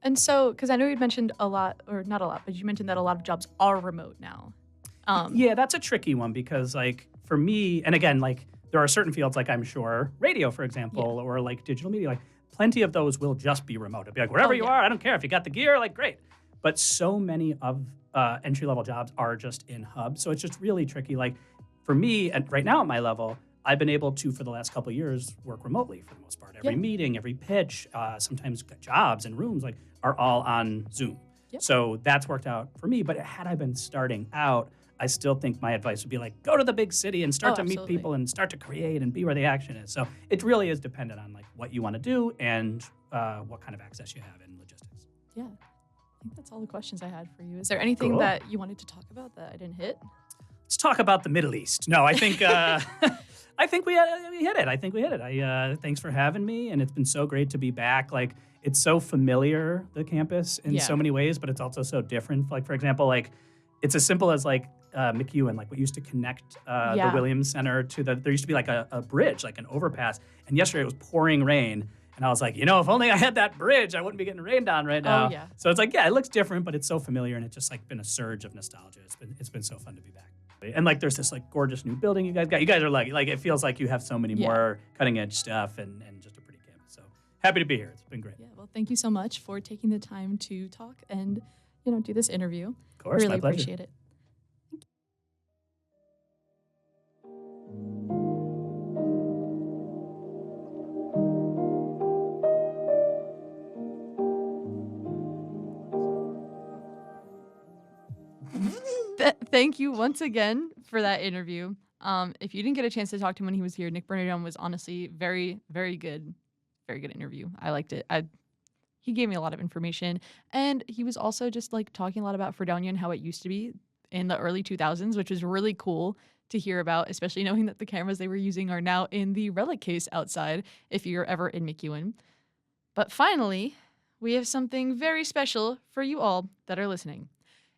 And so, because I know you mentioned a lot, or not a lot, but you mentioned that a lot of jobs are remote now. Yeah, that's a tricky one because, like, for me, and again, like, there are certain fields, like I'm sure radio, for example, or like digital media, like plenty of those will just be remote. It'll be like, wherever you are, I don't care. If you got the gear, like, great. But so many of entry-level jobs are just in hubs. So it's just really tricky. Like, for me, and right now at my level, I've been able to, for the last couple of years, work remotely for the most part. Every meeting, every pitch, sometimes jobs and rooms, like, are all on Zoom. So that's worked out for me. But had I been starting out, I still think my advice would be like, go to the big city and start to meet people and start to create and be where the action is. So it really is dependent on like what you want to do and what kind of access you have in logistics. Yeah, I think that's all the questions I had for you. Is there anything that you wanted to talk about that I didn't hit? Let's talk about the Middle East. No, I think I think we hit it. I think we hit it. Thanks for having me, and it's been so great to be back. Like, it's so familiar, the campus, in so many ways, but it's also so different. Like, for example, like, it's as simple as like McEwen, like what used to connect the Williams Center to there used to be like a bridge, like an overpass. And yesterday it was pouring rain. And I was like, if only I had that bridge, I wouldn't be getting rained on right now. yeah. So it's like, yeah, it looks different, but it's so familiar, and it's just like been a surge of nostalgia. It's been so fun to be back. And like, there's this like gorgeous new building you guys got. You guys are lucky. Like, it feels like you have so many more cutting edge stuff and just a pretty campus. So happy to be here. It's been great. Yeah, well, thank you so much for taking the time to talk and, do this interview. Of course, really my pleasure. appreciate it. Thank you once again for that interview. If you didn't get a chance to talk to him when he was here, Nick Bernardone was honestly very, very good. Very good interview. I liked it. He gave me a lot of information. And he was also just like talking a lot about Fredonia and how it used to be in the early 2000s, which was really cool to hear about, especially knowing that the cameras they were using are now in the relic case outside if you're ever in McEwen. But finally, we have something very special for you all that are listening.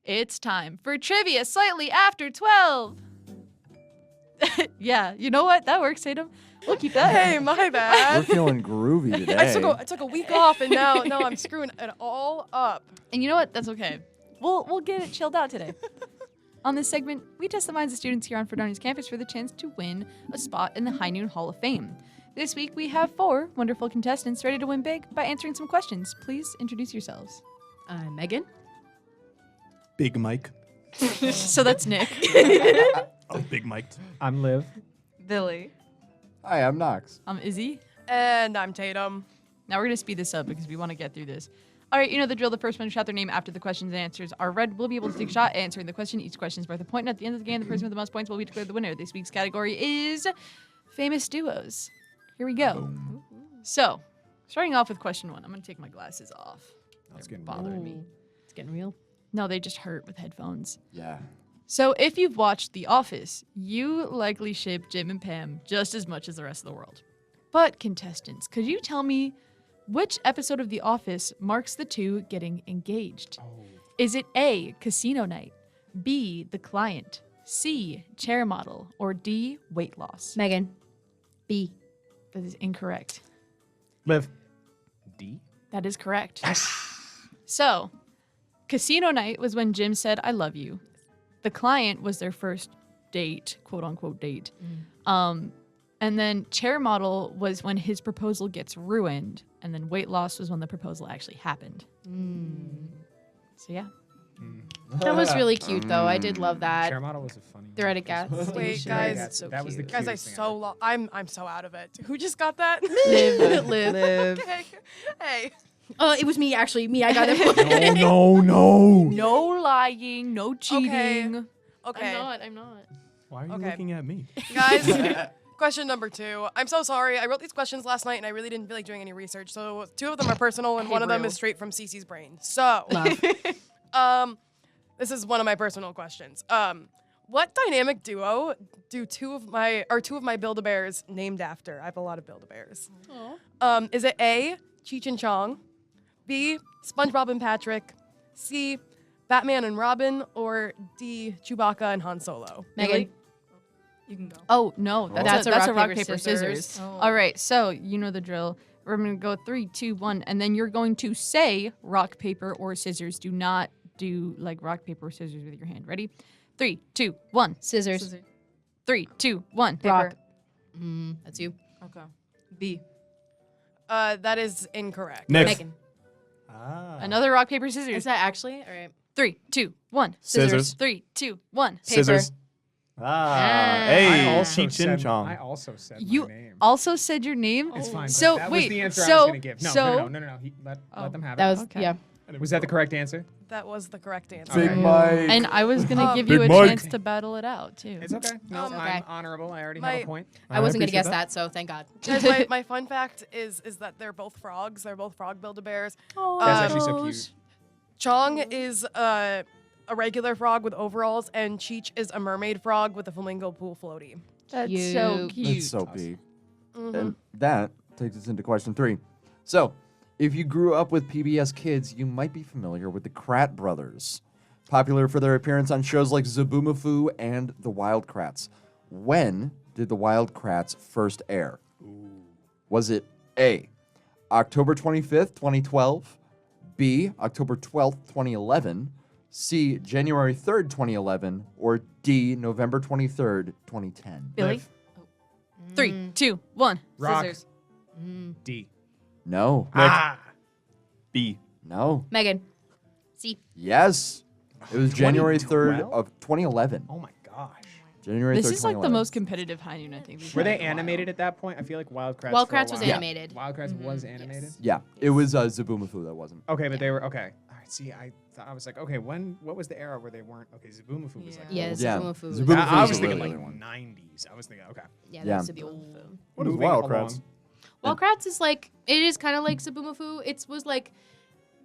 It's time for Trivia Slightly After 12. Yeah, you know what? That works, Tatum. We'll keep that. Hey, my We're bad. feeling groovy today. I took a week off, and now I'm screwing it all up. And you know what? That's okay. We'll get it chilled out today. On this segment, we test the minds of students here on Fredonia's campus for the chance to win a spot in the High Noon Hall of Fame. This week, we have 4 wonderful contestants ready to win big by answering some questions. Please introduce yourselves. I'm Megan. Big Mike. So that's Nick. Oh, Big Mike. I'm Liv. Billy. Hi, I'm Knox. I'm Izzy. And I'm Tatum. Now we're going to speed this up because we want to get through this. All right, you know the drill. The first one to shout their name after the questions and answers are read will be able to take a shot at answering the question. Each question is worth a point. And at the end of the game, the person with the most points will be declared the winner. This week's category is famous duos. Here we go. So, starting off with question 1. I'm going to take my glasses off. That's getting bothering me. It's getting real. No, they just hurt with headphones. Yeah. So, if you've watched The Office, you likely ship Jim and Pam just as much as the rest of the world. But, contestants, could you tell me which episode of The Office marks the two getting engaged? Is it A, Casino Night, B, The Client, C, Chair Model, or D, Weight Loss? Megan. B. That is incorrect. Liv. D? That is correct. So, Casino Night was when Jim said, I love you. The Client was their first date, quote unquote date. And then Chair Model was when his proposal gets ruined. And then Weight Loss was when the proposal actually happened. So, yeah. That was really cute, though. I did love that. Chair model was a funny. They're at a gas station. Wait, guys. That's so that was the cute. Guys, cutest thing so I'm so out of it. Who just got that? Liv. Okay. Hey. It was me, actually. Me, I got it. No. No lying, no cheating. Okay. I'm not. Why are you Okay. looking at me? Guys, question number 2. I'm so sorry. I wrote these questions last night, and I really didn't feel like doing any research. So 2 of them are personal, and one of them is straight from Cece's brain. So, this is one of my personal questions. What dynamic duo do two of my Build-A-Bears named after? I have a lot of Build-A-Bears. Is it A, Cheech and Chong, B, SpongeBob and Patrick, C, Batman and Robin, or D, Chewbacca and Han Solo? Megan. You can go. Oh, no. That's a rock, paper, scissors. Oh. All right, so you know the drill. We're going to go 3, 2, 1, and then you're going to say rock, paper, or scissors. Do not do like rock, paper, or scissors with your hand. Ready? 3, 2, 1. Scissors. 3, 2, 1. Paper. Rock. That's you. Okay. B. That is incorrect. Nick. Megan. Another rock, paper, scissors. Is that actually? All right. 3, 2, 1. Scissors. 3, 2, 1. Paper. Scissors. Hey, I also Cheech and said- Chong. I also said You my name. also said your name. It's fine. but So that wait, was the answer I so was gonna give. No, so no. Let them have That it. was, Okay. yeah. Was that the correct answer? That was the correct answer. Big Okay. Mike. and I was gonna give Big you a Mike. chance to battle it out too. It's okay. No, Okay. I'm honorable. I already have My- a point. I wasn't going to appreciate guess that, so thank God. Guys, my fun fact is that they're both frogs. They're both frog Build-A-Bears. That's actually so cute. Chong is a regular frog with overalls, and Cheech is a mermaid frog with a flamingo pool floaty. That's Cute. so cute. That's so big. Mhm. And that takes us into question 3. So, if you grew up with PBS Kids, you might be familiar with the Krat brothers, popular for their appearance on shows like Zaboomafoo and The Wild Kratts. When did The Wild Kratts first air? Was it A, October 25th, 2012. B, October 12th, 2011. C, January 3rd, 2011. Or D, November 23rd, 2010. Billy? Liv. 3, 2, 1. Rock. Scissors. D. No. B. No. Megan. C. Yes. It was January 3rd 2012? of 2011. Oh my gosh. January 3rd, This is like the 2011. most competitive high noon I think we've Were had they in a while. animated at that point? I feel like Wild Kratts. Wild for a Kratts was while- animated. Wild Kratts was animated. Yes. Yeah, it was Zabumafu that wasn't. Okay, but they were okay. All right. See, I was like, okay, what was the era where they weren't? Okay, Zabumafu was like. Yeah, old. Yeah. Zabumafu. Zabumafu I was was a thinking really like early one. 90s. I was thinking, okay. Yeah, Yeah. that's the old food. What is Wild Kratts? Wild Kratts is like, it is kind of like Zabumafu. It was like,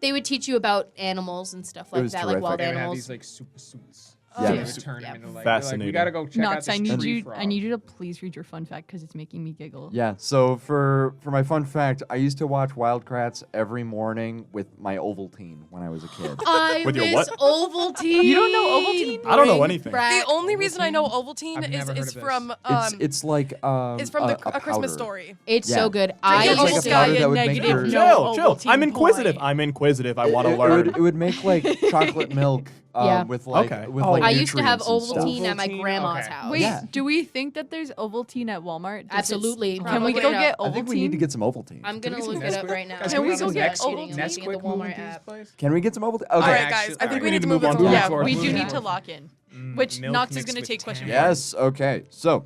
they would teach you about animals and stuff like was that, like wild terrific. They would have animals. these like super suits. Yeah. They Yeah. would turn them Yeah. into like, Fascinating. we gotta go check out Knox, this I need tree you. frog. I need you to please read your fun fact because it's making me giggle. Yeah, so for my fun fact, I used to watch Wild Kratts every morning with my Ovaltine when I was a kid. I With your miss what? Ovaltine. You don't know Ovaltine? I don't know Bring anything. back The only reason I know I've Ovaltine never heard is of this. from It's like it's from a A Christmas powder. Story. It's Yeah. so good. It's I like a used to. powder that would make negative your no Chill. Ovaltine I'm inquisitive. point. I'm inquisitive. I want to It learn. would make like chocolate milk Yeah. with like Okay. with Oh, like I used to have nutrients and stuff. Ovaltine at my Ovaltine, grandma's okay. house. Wait, Yeah. do we think that there's Ovaltine at Walmart? Does it- Absolutely. Can we Probably go not. get I think we need to Ovaltine? get some Ovaltine. I'm gonna Can we look get it some up right now. Guys, Can we get go some get Nesquik- Ovaltine? Nesquik At the Walmart moving app. these places? Can we get some Ovaltine? Okay. All right, Actually- guys. I all think right, we need to move on on. Yeah, forward. we do Moving need to forward. lock in. Which Milk Knox is mixed going to with take question Tang. four. Yes. Okay. So,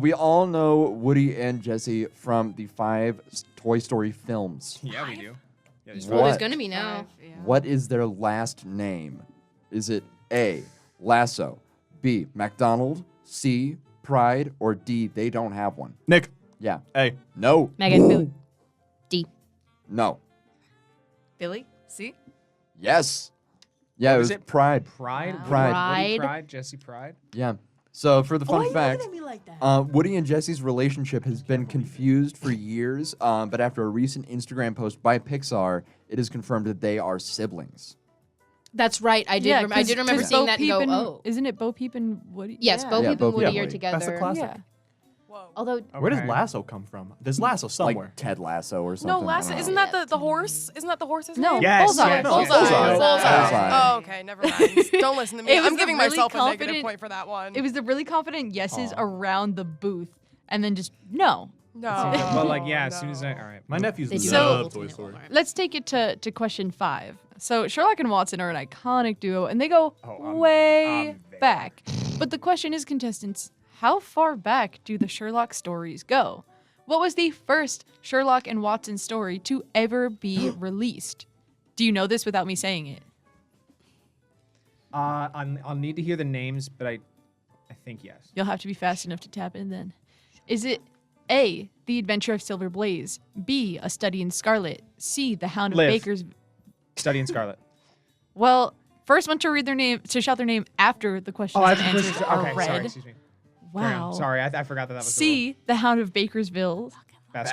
we all know Woody and Jesse from the 5 Toy Story films. Yeah, we do. Yeah, these Well, there's What? gonna be now. What is their last name? Is it A, Lasso, B, McDonald, C, Pride, or D, they don't have one? Nick. Yeah. Hey. No. Megan. Billy. D. No. Billy? See? Yes. Yeah, it was Pride. Pride? Wow. Pride. Woody Pride. Pride? Jesse Pride? Yeah. So for the Oh, fun fact, Woody and Jesse's relationship has been confused for years, but after a recent Instagram post by Pixar, it is confirmed that they are siblings. That's right. I did. I did remember seeing that and go, oh. Isn't it Bo Peep and Woody? Yes, Bo Yeah, Peep Bo and Peep Woody and are Woody. together. That's a classic. Yeah. Whoa. Although Where does Okay. Lasso come from? There's Lasso somewhere. Like Ted Lasso or something. No, I don't Lasso. know. Isn't that the horse? Isn't that the horse's No. name? Yes. Bullseye. yes, Bullseye. yes. Bullseye. Bullseye. Oh, okay. Never mind. Don't listen to me. It was I'm the giving really myself a negative confident- point for that one. It was the really confident yeses around the booth, and then just no. no. Well, like, yeah, as soon as I. All right. My nephews they do So- love Ovaltine Toy at Story. Walmart. Let's take it to question 5. So Sherlock and Watson are an iconic duo, and they go Oh, way I'm there. back. But the question is, contestants, how far back do the Sherlock stories go? What was the first Sherlock and Watson story to ever be released? Do you know this without me saying it? I'll need to hear the names, but I think yes. You'll have to be fast enough to tap in then. Is it A, The Adventure of Silver Blaze, B, A Study in Scarlet, C, The Hound of Liv. Baker's... Study in Scarlet. Well, first one to read their name, to shout their name after the questions and answers are Okay, read. sorry, excuse me. Carry on. Wow. Sorry, I forgot that was C, The Hound of Bakersville,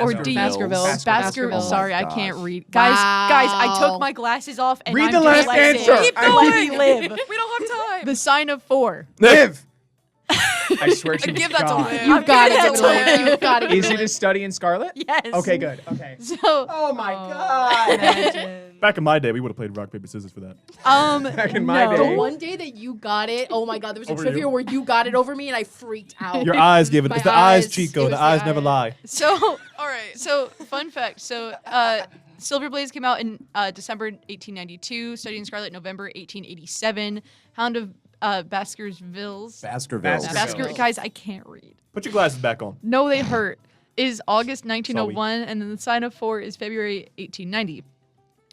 or D, Baskerville. Baskerville. Oh my Sorry, I gosh. can't read. Guys, I Wow. took my glasses off and Read I'm the last dyslexic. answer. Keep I'm going. like, live. We don't have time. The sign of 4. Live! I swear to Give that to God. Liv. You've got Give it. it to Billy. Liv. You've got it. Is it Billy. a Study in Scarlet? Yes. Okay, good. Okay. So, Oh my God. Back in my day, we would have played rock paper scissors for that. Back in my no. The day. one day that you got it, oh my god, there was a Over trivia you. where you got it over me and I freaked out. Your eyes give it. My It's the eyes, eyes, Chico. it The was eyes the never eyes. lie. So, All right. so fun fact. So, Silver Blaze came out in December 1892. Study in Scarlet, November 1887. Hound of Baskervilles. Baskerville. Baskerville. Guys, I can't read. Put your glasses back on. No, they hurt. Is August 1901, and then the sign of 4 is February 1890.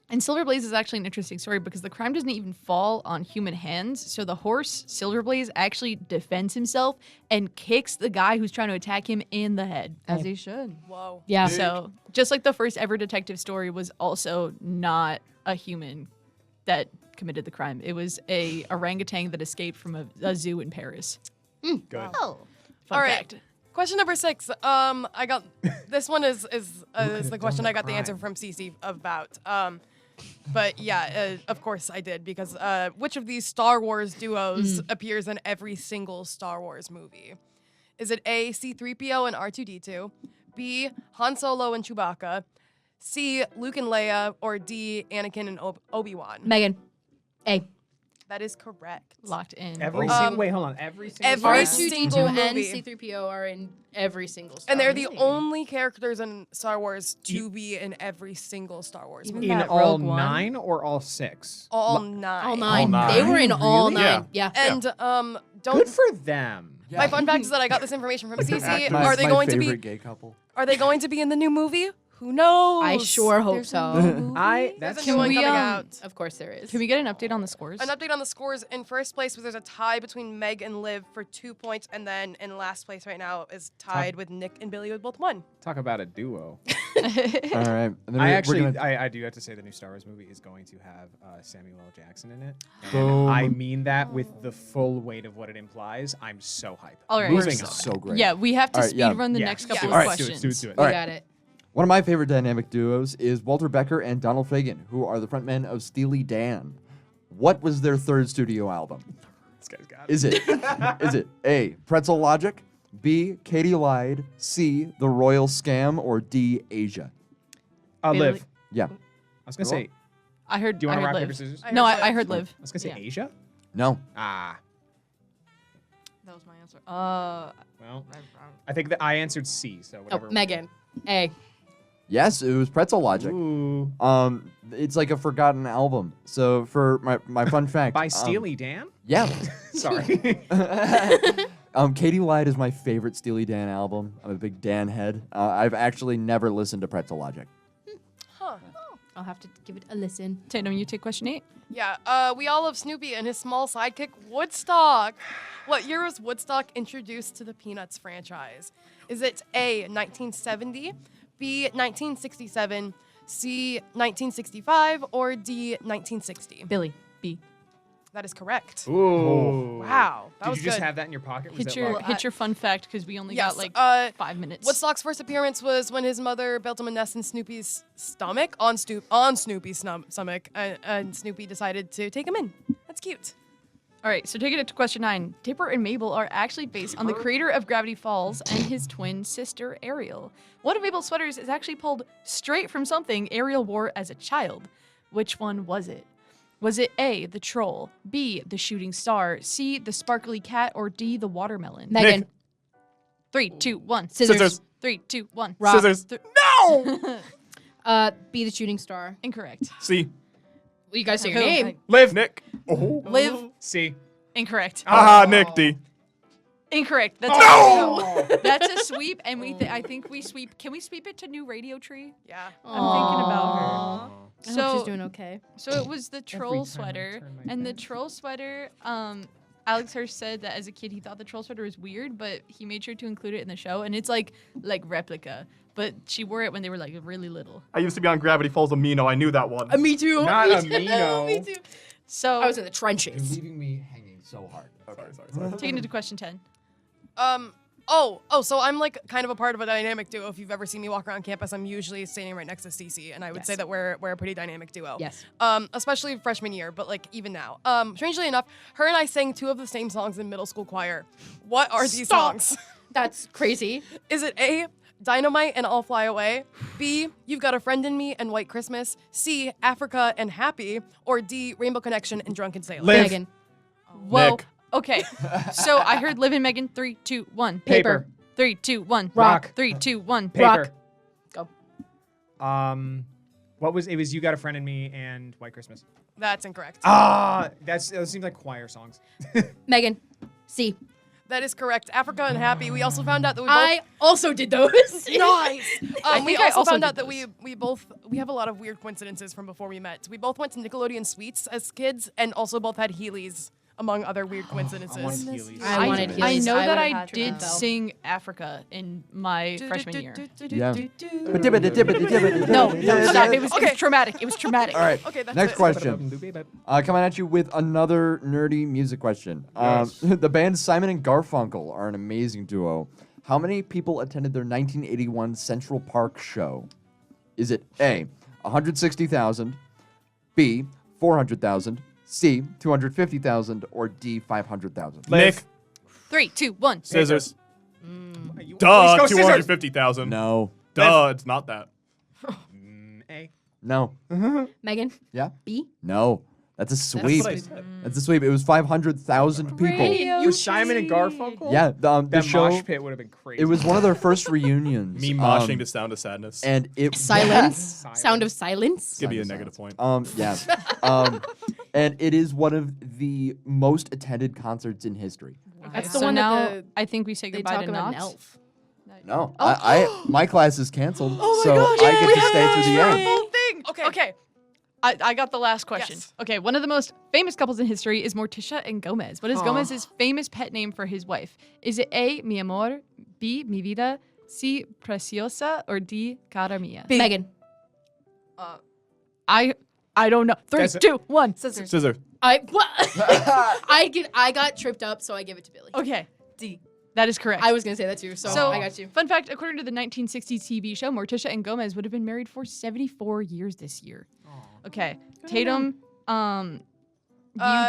And Silver Blaze is actually an interesting story because the crime doesn't even fall on human hands. So the horse, Silver Blaze, actually defends himself and kicks the guy who's trying to attack him in the head. As he should. Whoa. Yeah. So just like the first ever detective story was also not a human that committed the crime. It was a orangutan that escaped from a zoo in Paris. Good. Fun All right. fact. Question number 6. I got this one is the question done I got the crime? answer from Cece about. But yeah, of course I did because which of these Star Wars duos appears in every single Star Wars movie? Is it A, C-3PO and R2-D2, B, Han Solo and Chewbacca, C. Luke and Leia, or D. Anakin and Obi-Wan? Megan. A. That is correct. Locked in. Every Oh. single wait, hold on. Every single Every Star Wars? single R2D2 and movie. C-3PO are in every single Star And they're Wars the movie. only characters in Star Wars to be in every single Star Wars Even movie. in that all Rogue One? 9 or all 6? All 9. All nine. nine. They were in all Really? 9. Yeah. And don't. Good for them. My fun fact is that I got this information from CC. My- Are they my going to favorite be? gay couple. Are they going to be in the new movie? Who knows? I sure hope There's so. a new movie. That's There's a Can new one we, coming um, out. Of course there is. Can we get an update on the scores? An update on the scores. In first place, there's a tie between Meg and Liv for 2 points, and then in last place right now is tied with Nick and Billy with both 1. Talk about a duo. All right. And then I we're actually, gonna- I do have to say the new Star Wars movie is going to have Samuel L. Jackson in it. And Boom. I mean that with the full weight of what it implies. I'm so hyped. All right. Moving on. so great. Yeah, we have to All right, speed yeah. run the Yeah. next Yeah. couple All of right, do it, questions. do it. We All right. got it. One of my favorite dynamic duos is Walter Becker and Donald Fagen, who are the frontmen of Steely Dan. What was their third studio album? This guy's got it. Is it A, Pretzel Logic, B, Katie Lied, C, The Royal Scam, or D, Asia? Liv. Yeah. I was going to say, I heard. do you I want to heard rock, Liv. paper, scissors? I No, heard I Liv. heard Liv. I was going to say Yeah. Asia? No. Ah. That was my answer. Well, I think that I answered C, so Oh, whatever. Megan. A. Yes, it was Pretzel Logic. Ooh. It's like a forgotten album. So for my fun fact, By Steely Dan? yeah. Sorry. Katie Lied is my favorite Steely Dan album. I'm a big Dan head. I've actually never listened to Pretzel Logic. Huh. I'll have to give it a listen. Tatum, you take question 8. Yeah, we all love Snoopy and his small sidekick, Woodstock. What year was Woodstock introduced to the Peanuts franchise? Is it A, 1970, B, 1967, C, 1965, or D, 1960? Billy. B. That is correct. Ooh. Wow, that Did was you just good. have that in your pocket? Was Hit that your like- hit your fun fact because we only Yes, got like 5 minutes. Woodstock's first appearance was when his mother built him a nest in Snoopy's stomach, on Snoopy's stomach, and Snoopy decided to take him in. That's cute. All right, so taking it to question 9. Dipper and Mabel are actually based on the creator of Gravity Falls and his twin sister, Ariel. One of Mabel's sweaters is actually pulled straight from something Ariel wore as a child. Which one was it? Was it A, the troll, B, the shooting star, C, the sparkly cat, or D, the watermelon? Megan. 3, 2, 1. Scissors. 3, 2, 1. Rock. Scissors. B, the shooting star. Incorrect. C. Well, you guys say your Who? name. Liv. Nick. Oh. Liv. C. Incorrect. Haha, Nick D. Incorrect. That's No! That's a sweep, and I think we sweep. Can we sweep it to New Radio Tree? Yeah. I'm thinking about her. I hope So she's doing okay. So it was the troll time I sweater, turn my and the back. troll sweater. Alex Hirsch said that as a kid he thought the troll sweater was weird, but he made sure to include it in the show, and it's like replica. But she wore it when they were like really little. I used to be on Gravity Falls Amino. I knew that one. Me too. Not me Amino. Me too. So I was in the trenches. leaving me hanging so hard. Sorry. taking it to question 10. So I'm like kind of a part of a dynamic duo. If you've ever seen me walk around campus, I'm usually standing right next to Cece, and I would say Yes. that we're a pretty dynamic duo. Yes. Especially freshman year, but like even now. Strangely enough, her and I sang 2 of the same songs in middle school choir. What are these Stop. songs? That's crazy. Is it A, Dynamite and I'll Fly Away, B, You've Got a Friend in Me and White Christmas, C, Africa and Happy, or D, Rainbow Connection and Drunken Sailor? Liv. Megan. Whoa. Nick. Okay. So I heard Liv and Megan. 3, 2, 1. Paper. 3, 2, 1. Rock. 3, 2, 1. Paper. Go. What was it? Was You Got a Friend in Me and White Christmas? That's incorrect. That seems like choir songs. Megan. C. That is correct. Africa and Happy. We also found out that we both I also did those. Nice. I We think I also also found did out that those. we have a lot of weird coincidences from before we met. We both went to Nickelodeon Sweets as kids, and also both had Heelys, among other weird coincidences. I wanted I Heelys. know I that would've I had did Trinidad. sing Africa in my freshman year. Yeah. No, stop. It was Okay. traumatic. It was traumatic. All right. Okay, that's Next it. question. Coming at you with another nerdy music question. The band Simon and Garfunkel are an amazing duo. How many people attended their 1981 Central Park show? Is it A, 160,000, B, 400,000, C, 250,000, or D, 500,000? Nick. 3, 2, 1. Scissors. Please Duh. go scissors. 250,000. No. Duh. It's not that. No. Megan. Yeah. B. No. That's a sweep. what I said. That's a sweep. It was 500,000 people. Radio You Simon and Garfunkel? Yeah, the That show. mosh pit would have been crazy. It was one of their first reunions. Me moshing to Sound of Sadness. And it Silence. Silence. Sound of silence. Give me a negative point. Yeah. And it is one of the most attended concerts in history. That's so the one now that I think we say they goodbye talk to about an Knox. elf. No, my class is canceled, Oh my so gosh, I get we to have stay through the end. whole thing. Okay. I got the last question. Yes. Okay, one of the most famous couples in history is Morticia and Gomez. What is Gomez's famous pet name for his wife? Is it A, mi amor, B, mi vida, C, preciosa, or D, cara mia? Megan. I don't know. 3, Guess it. 2, 1. Scissor. What? I got tripped up, so I give it to Billy. Okay, D. that is correct. I was gonna say that too, so I got you. Fun fact, according to the 1960s TV show, Morticia and Gomez would have been married for 74 years this year. Okay, Tatum, you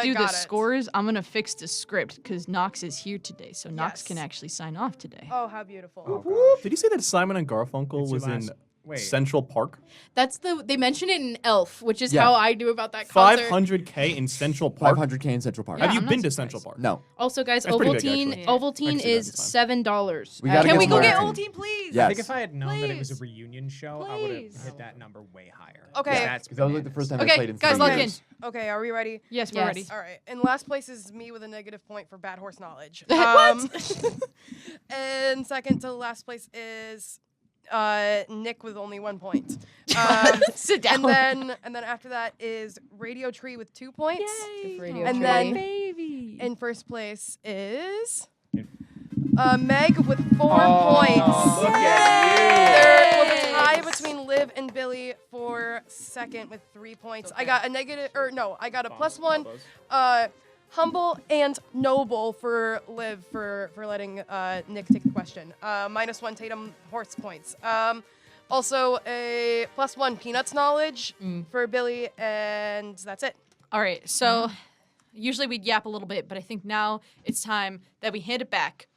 do the got it. scores. I'm gonna fix the script because Knox is here today, so Knox Yes. can actually sign off today. Oh, how beautiful. Did you say that Simon and Garfunkel It's your was in last- Wait. Central Park? They mention it in Elf, which is Yeah. how I knew about that concert. 500K in Central Park. 500K in Central Park. Have you I'm been not to surprised. Central Park? No. Also, guys, That's pretty big, Ovaltine actually. Ovaltine I can see that is this time. $7. We gotta Can get we go some get more. Ovaltine, please? Yes. I think if I had known that it was a Please. reunion show, I would have Please. hit that number way higher. Okay. That's Because that was like the first time I Okay, played in guys, 3 lock in. years. Okay, are we ready? Yes, we're Yes. ready. All right. In last place is me with a negative point for bad horse knowledge. And second to last place is Nick with only 1 point. Sit down. And then after that is Radio Tree with 2 points. If Radio And Tree- then baby. in first place is Meg with 4 points. Look at There was a tie between Liv and Billy for second with 3 points. I got a negative, I got a +1. Humble and noble for Liv for letting Nick take the question. -1 Tatum horse points. Also a +1 peanuts knowledge for Billy, and that's it. All right, so usually we'd yap a little bit, but I think now it's time that we hand it back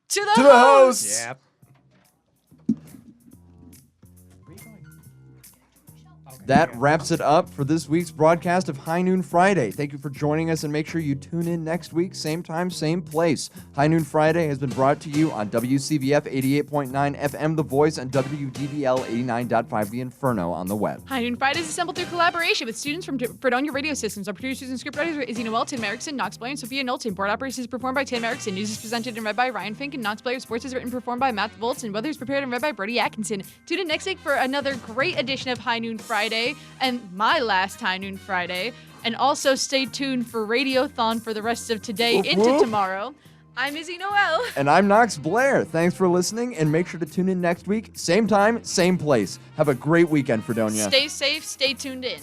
to the To the host. hosts. Yep. That wraps it up for this week's broadcast of High Noon Friday. Thank you for joining us, and make sure you tune in next week, same time, same place. High Noon Friday has been brought to you on WCVF 88.9 FM The Voice and WDBL 89.5 The Inferno on the web. High Noon Friday is assembled through collaboration with students from Fredonia Radio Systems. Our producers and scriptwriters are Izzy Noel, Tim Erickson, Knox Blair, and Sophia Knowlton. Board operations is performed by Tim Erickson. News is presented and read by Ryan Fink, and Knox Blair. Sports is written and performed by Matt Volts, and weather is prepared and read by Brody Atkinson. Tune in next week for another great edition of High Noon Friday, and my last High Noon Friday. And also stay tuned for Radiothon for the rest of today into tomorrow. I'm Izzy Noel. And I'm Knox Blair. Thanks for listening, and make sure to tune in next week, same time, same place. Have a great weekend, Fredonia. Stay safe, stay tuned in.